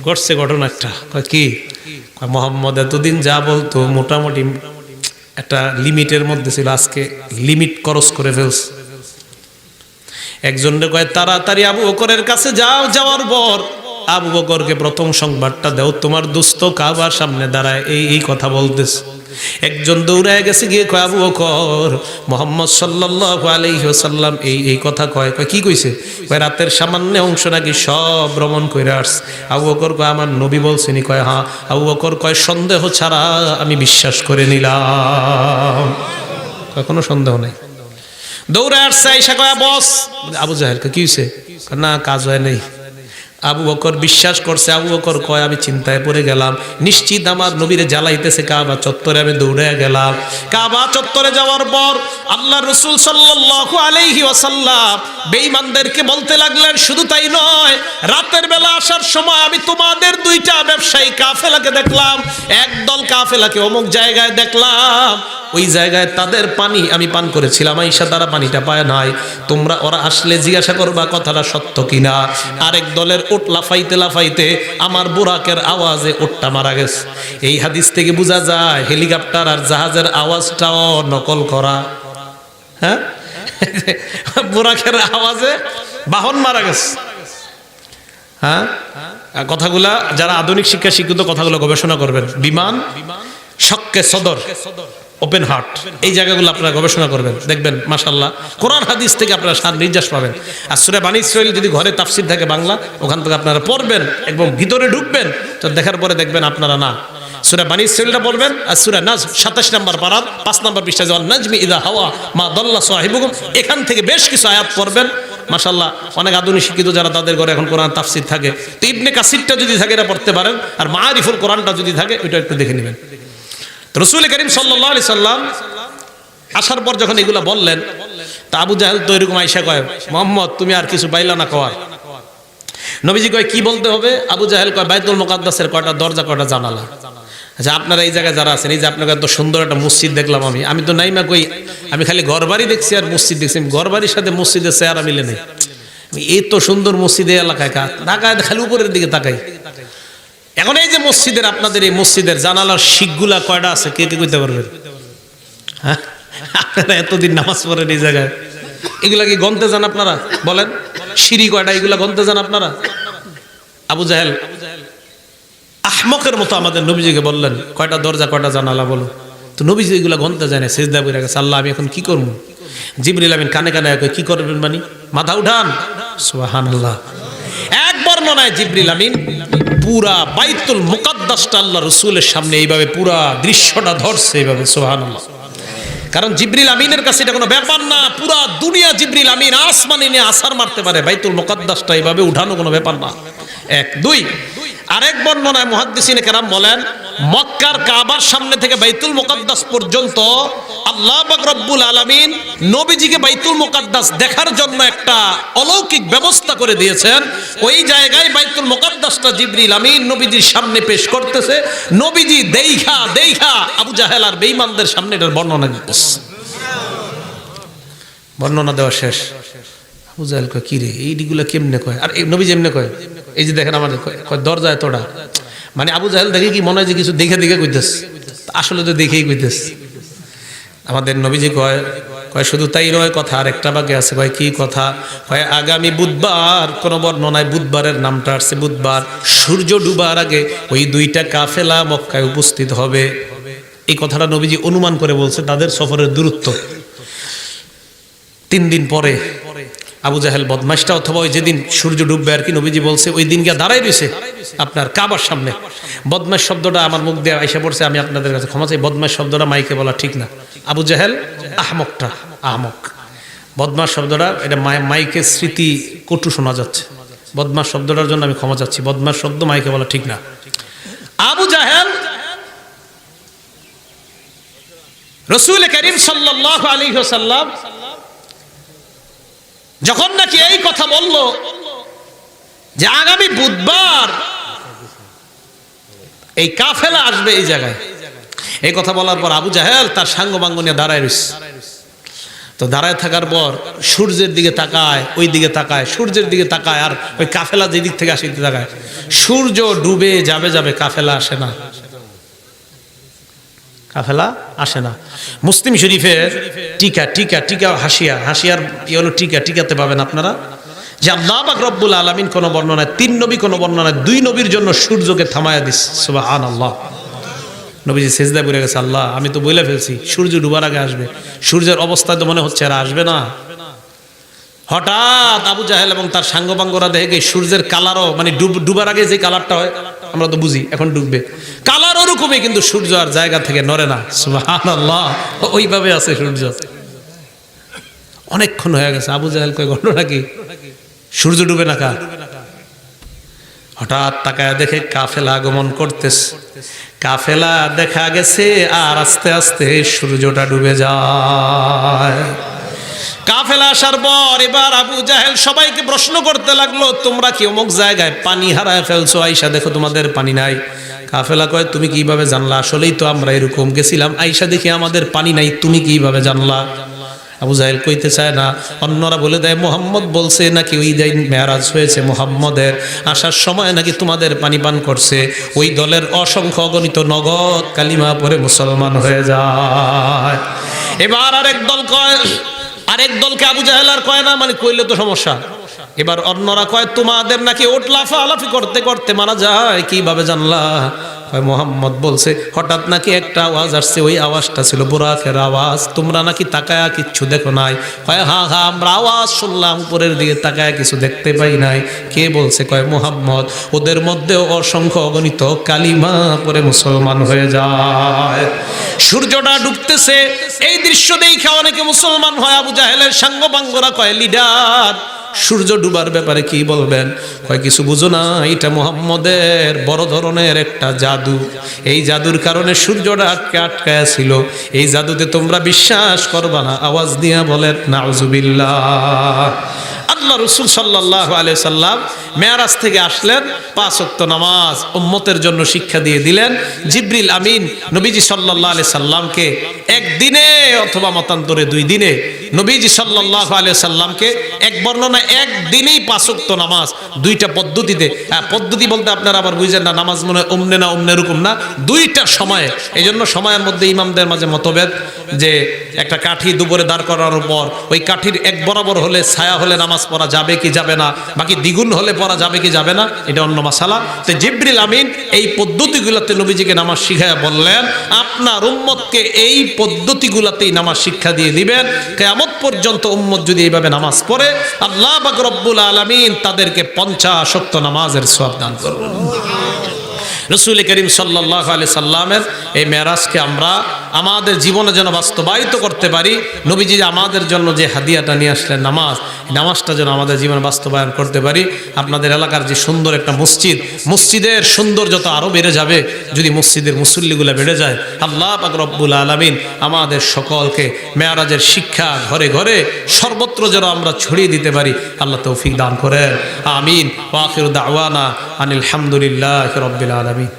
করছে ঘটনা একটা। কয় কি? মোহাম্মদ এতদিন যা বলতো মোটামুটি একটা লিমিটের মধ্যে ছিল, আজকে লিমিট ক্রস করে ফেলছে। একজনকে কয় তাড়াতাড়ি আবু বকরের কাছে যাও, যাওয়ার পর আবু বকরকে প্রথম সংবাদটা দাও, তোমার দোস্ত কাবার সামনে দাঁড়ায় এই কথা বলতেছে। একজন দৌড়ায় গেছে, গিয়ে কয় আবু বকর মুহাম্মদ সাল্লাল্লাহু আলাইহি ওয়াসাল্লাম এই কথা কয়। কি কইছে? কয় রাতের সামান্য অংশ নাকি সব ভ্রমণ করে আসছে। আবু বকর কয় আমার নবী বলছেনি? কয় হ্যাঁ। আবু বকর কয় সন্দেহ ছাড়া আমি বিশ্বাস করে নিলাম, কোনো সন্দেহ নাই। দৌড়ে আসছে, আইসা কয় বস। আবু জাহেল কি হইছে? না কাজ হয় নাই। আবু বকর বিশ্বাস করছে। আবু বকর কয় আমি চিন্তায় পড়ে গেলাম, নিশ্চিত আমার নবীরে জ্বালাইতেছে কাবা চত্বরে। আমি দৌড়ে গেলাম, কাবা চত্বরে যাওয়ার পর আল্লাহ রাসূল সাল্লাল্লাহু আলাইহি ওয়াসাল্লাম বেঈমানদেরকে বলতে লাগলেন, শুধু তাই নয়, রাতের বেলা আসার সময় আমি তোমাদের 2টা ব্যবসায়ী কাফেলাকে দেখলাম। একদল কাফেলাকে অমুক জায়গায় দেখলাম, ওই জায়গায় তাদের পানি আমি পান করেছিলাম, আয়েশা তারা পানিটা পায় নাই। তোমরা ওরা আসলে জিজ্ঞাসা করবা কথাটা সত্য কিনা। আরেক দলের উট লাফাইতে লাফাইতে আমার বুরাকের আওয়াজে উটটা মারা গেছে। এই হাদিস থেকে বোঝা যায় হেলিকপ্টার আর জাহাজের আওয়াজটাও নকল করা। হ্যাঁ, বুরাকের আওয়াজে বাহন মারা গেছে। হ্যাঁ, কথাগুলা যারা আধুনিক শিক্ষা শিক্ষিত কথাগুলো গবেষণা করবেন। বিমান, শক্কে সদর, ওপেন হার্ট, এই জায়গাগুলো আপনারা গবেষণা করবেন, দেখবেন মাশাআল্লাহ কোরআন হাদিস থেকে আপনারা নির্যাস পাবেন। আর সূরা বানী ইসরাঈল যদি ঘরে তাফসীর থাকে বাংলা, ওখান থেকে আপনারা পড়বেন এবং ভিতরে ঢুকবেন, তো দেখার পরে দেখবেন আপনারা না সূরা বানী ইসরাঈলটা পড়বেন। আর সূরা নাজ 27 নম্বর পারার 5 নম্বর পৃষ্ঠা, যাওয়ার নাজমি ইদা হাওয়া মা দাল্লা সাহিবুকুম, এখান থেকে বেশ কিছু আয়াত পড়বেন। মাশাআল্লাহ অনেক আধুনিক শিক্ষিত যারা তাদের ঘরে এখন কোরআন তাফসীর থাকে, তো ইবনে কাসিরটা যদি থাকে এটা পড়তে পারেন, আর মাআরিফুল কোরআনটা যদি থাকে ওইটা একটু দেখে নেবেন। রাসূল করিম সাল্লাল্লাহু আলাইহি সাল্লাম আসার পর যখন এগুলা বললেন, তা আবু জাহেল তো এরকম আয়েশা কয়, মুহাম্মদ তুমি আর কিছু পাইলা না কওয়ার। নবীজি কয় কি বলতে হবে? আবু জাহেল কয় বাইতুল মুকাদ্দাসের কয়টা দরজা কয়টা জানালা। আচ্ছা আপনারা এই জায়গায় যারা আছেন, এই যে আপনাকে এত সুন্দর একটা মসজিদ দেখলাম, আমি তো নাইমা কই, আমি খালি ঘরবাড়ি দেখছি আর মসজিদ দেখছি, ঘরবাড়ির সাথে মসজিদের চেহারা মিলে নেই। এই তো সুন্দর মসজিদে এলাকায় ঢাকায় খালি উপরের দিকে তাকাই। এখন এই যে মসজিদের, আপনাদের এই মসজিদের জানালার শিকগুলা কয়টা আছে কে কে কইতে পারবেন? হ্যাঁ, আপনারা এতদিন নামাজ পড়েন এই জায়গায়, এগুলা কি গন্তে যান আপনারা? বলেন সিঁড়ি কয়টা, এগুলা গন্তে যান আপনারা? আবু জাহেল আহমকের মতো আমাদের নবীজিকে বললেন কয়টা দরজা কয়টা জানালা বলো। তো নবীজি এগুলা গন্তে যায় না, সিজদা করে গেছে, আল্লাহ আমি এখন কি করবো? জিবরিল আমিন কানে কানে কি করবেন মানে মাথা উঠান, সুবহানাল্লাহ। এক বর্ণনায় জিবরিল আমিন পুরা বাইতুল মুকাদ্দাসটা আল্লাহ রাসূলের সামনে এইভাবে পুরা দৃশ্যটা ধরছে এইভাবে, সুবহানাল্লাহ। কারণ জিবরিল আমিনের কাছে এটা কোনো ব্যাপার না, পুরা দুনিয়া জিবরিল আমিন আসমানে নিয়ে আসার মারতে পারে, বাইতুল মুকাদ্দাসটা এইভাবে উঠানো কোনো ব্যাপার না। এক দুই, আরেক বর্ণনায় মুহাদ্দিসিনে কেরাম বলেন মক্কার কাবার সামনে থেকে বাইতুল মুকাদ্দাস পর্যন্ত আল্লাহ পাক রব্বুল আলামিন নবীজিকে বাইতুল মুকাদ্দাস দেখার জন্য একটা অলৌকিক ব্যবস্থা করে দিয়েছেন। ওই জায়গায় বাইতুল মুকাদ্দাসটা জিবরিল আমিন নবীজির সামনে পেশ করতেছে, নবীজি দেইখা দেইখা আবু জাহেল আর বেঈমানদের সামনে এটার বর্ণনা দিতেছে। বর্ণনা দেওয়া শেষ, আবু জাহেল কয় কি রে এইগুলা কেমনে কয়? আর নবীজি এমনে কয়, এই যে দেখেন আমাদের কয় দরজা এতটা, মানে আবু জাহেল দেখে কি মনে হয় যে কিছু দেখে দেখে কইতেছে, আসলে তো দেখেই কইতেছে। আমাদের নবীজি কয় শুধু তাই নয়, কথা আরেকটা বাকি আছে। কয় কি কথা? কয় আগামী বুধবার, কোন বর্ণনায় বুধবারের নামটা আসছে, বুধবার সূর্য ডুবার আগে ওই দুইটা কাফেলা মক্কায় উপস্থিত হবে। এই কথাটা নবীজি অনুমান করে বলছে তাদের সফরের দূরত্ব। 3 দিন পরে আবু জাহেল বদমাশটা, অথবা ওই যেদিন সূর্য ডুববে আর কি, নবীজি বলছে ওই দিন গিয়ে দাঁড়াই রয়েছে আপনার কাবার সামনে। বদমাশ শব্দটা আমার মুখ দিয়ে আইসা পড়ছে, আমি আপনাদের কাছে ক্ষমা চাই, বদমাশ শব্দটা মাইকে বলা ঠিক না। আবু জাহেল আহমকটা, আহমক বদমাশ শব্দটা এটা মাইকে স্মৃতি কটু শোনা যাচ্ছে, বদমাশ শব্দটার জন্য আমি ক্ষমা চাচ্ছি, বদমাশ শব্দ মাইকে বলা ঠিক না। আবু জাহেল রাসূল করিম সাল্লাল্লাহু আলাইহি ওয়াসাল্লাম যখন নাকি এই কথা বলল যে আগামী বুধবার এই কাফেলা আসবে এই জায়গায়, এই কথা বলার পর আবু জাহেল তার সাঙ্গপাঙ্গ নিয়ে দাঁড়ায় রয়েছে। তো দাঁড়ায় থাকার পর সূর্যের দিকে তাকায়, ওই দিকে তাকায়, সূর্যের দিকে তাকায়, আর ওই কাফেলা যে দিক থেকে আসে তাকায়। সূর্য ডুবে যাবে কাফেলা আসে না, কাফেলা আসে না। মুসলিম শরীফের টিকা হাসিয়ার হলো টিকাতে পাবেন আপনারা যে আল্লাহ পাক রব্বুল আলামিন কোন বর্ণনায় 3 নবী, কোন বর্ণনায় 2 নবীর জন্য সূর্যকে থামায়া দিস। সুবহানাল্লাহ। নবীজি সিজদায় পড়ে গেছে, আল্লাহ আমি তো বলে ফেলছি সূর্য ডুবার আগে আসবে, সূর্যের অবস্থা তো মনে হচ্ছে আর আসবে না। হঠাৎ আবু জাহেল এবং তার সাঙ্গপাঙ্গরা দেখে সূর্যের কালারও মানে ডুবার আগে যে কালারটা হয় আমরা তো বুঝি এখন ডুববে, কালার ওরকমই, কিন্তু সূর্য আর জায়গা থেকে নড়ে না। সুবহানাল্লাহ, ওইভাবে আছে সূর্য। অনেকক্ষণ হয়ে গেছে, আবু জাহেল কয় ঘটনা কি, সূর্য ডুবে না কা? হঠাৎ তাকায় দেখে কাফেলা আগমন করতেছে, কাফেলা দেখা গেছে আর আস্তে আস্তে সূর্যটা ডুবে যায়। কাফেলা আসার পর এবার আবু জাহেল সবাইকে প্রশ্ন করতে লাগলো, তোমরা কি অমুক জায়গায় পানি হারায় ফেলছো? আইসা দেখো তোমাদের পানি নাই। কাফেলা কয় তুমি কিভাবে জানলা? আসলেই তো আমরা এরকম গেছিলাম, আইসা দেখি আমাদের পানি নাই, তুমি কিভাবে জানলা? আবু জাহেল কইতে চায় না, অন্যরা বলে দেয় মুহাম্মদ বলছে নাকি ওই দিন মেরাজ হয়েছে, মুহাম্মদের আসার সময় নাকি তোমাদের পানি পান করছে। ওই দলের অসংখ্য অগণিত নগদ কালিমা পড়ে মুসলমান হয়ে যায়। এবার আরেক দলকে আবু জাহেল আর কয় না, মানে কইলে তো সমস্যা। এবার অন্যরা কয় তোমাদের নাকি ওট লাফালাফি করতে করতে মারা যায়, কিভাবে জানলা? কয় মুহাম্মদ বলছে হঠাৎ নাকি একটা আওয়াজ আসছে, ওই আওয়াজটা ছিল বুরাকের আওয়াজ, তোমরা নাকি তাকায়া কিচ্ছু দেখো নাই? কয় হ্যাঁ আমরা আওয়াজ শুনলাম, উপরের দিকে তাকায়া কিছু দেখতে পাই নাই। কে বলছে? কয় মুহাম্মদ। ওদের মধ্যে অসংখ্য অগণিত কালিমা পড়ে মুসলমান হয়ে যায়। সূর্যটা ডুবতেছে, এই দৃশ্য দেখে অনেকে মুসলমান হয়। আবু জাহেলের সাঙ্গপাঙ্গরা কয় লিডার সূর্য ডুবার ব্যাপারে কি বলবেন? কয় কিছু বুঝো না, এটা মুহাম্মদের বড় ধরনের একটা জাদু। এই জাদুর কারণে সূর্যটা আটকায় ছিল। এই জাদুতে তোমরা বিশ্বাস করবা না। আওয়াজ দিয়া বলেন নাউজুবিল্লাহ। আল্লাহ রাসূল সাল্লাল্লাহু আলাইহি সাল্লাম মেরাজ থেকে আসলেন, 5 ওয়াক্ত নামাজ উম্মতের জন্য শিক্ষা দিয়ে দিলেন। জিবরিল আমিন নবীজি সাল্লাল্লাহু আলাইহি সাল্লামকে একদিনে অথবা মতান্তরে 2 দিনে, নবীজি সাল্লাল্লাহু আলাইহি সাল্লামকে এক বর্ণনা একদিনেই 5 ওয়াক্ত নামাজ 2টা পদ্ধতিতে, পদ্ধতি বলতে আপনারা আবার বুঝেন না, নামাজ মনে ওমনে না ওমনে এরকম না, 2টা সময়ে। এই জন্য সময়ের মধ্যে ইমামদের মাঝে মতভেদ যে একটা কাঠি দুপুরে দাঁড় করানোর পর ওই কাঠির এক বরাবর হলে ছায়া হলে নামাজ পড়া যাবে কি যাবে না, বাকি দ্বিগুণ হলে পড়া যাবে কি যাবে না, এটা অন্য মাসালা। তো জিবরিল আমিন এই পদ্ধতিগুলোতে নবীজিকে নামাজ শিখায়া বললেন, আপনার উম্মতকে এই পদ্ধতিগুলোতেই নামাজ শিক্ষা দিয়ে দিবেন। কিয়ামত পর্যন্ত উম্মত যদি এইভাবে নামাজ পড়ে, আল্লাহ পাক রব্বুল আলামিন তাদেরকে 50 ওয়াক্ত নামাজের সওয়াব দান করবেন। রাসূল করিম সাল্লাল্লাহু আলাইহি সাল্লামের এই মেরাজকে আমরা আমাদের জীবনে যেন বাস্তবায়িত করতে পারি। নবীজি আমাদের জন্য যে হাদিয়াটা নিয়ে আসলেন নামাজ, এই নামাজটা যেন আমাদের জীবনে বাস্তবায়ন করতে পারি। আপনাদের এলাকার যে সুন্দর একটা মসজিদ, মসজিদের সৌন্দর্যতা আরও বেড়ে যাবে যদি মসজিদের মুসল্লিগুলো বেড়ে যায়। আল্লাহ পাক রব্বুল আলামিন আমাদের সকলকে মেরাজের শিক্ষা ঘরে ঘরে সর্বত্র যেন আমরা ছড়িয়ে দিতে পারি, আল্লাহ তৌফিক দান করেন। আমিন। ওয়া আখিরু দাওয়ানা আনিল হামদুলিল্লাহি রাব্বিল আলামিন।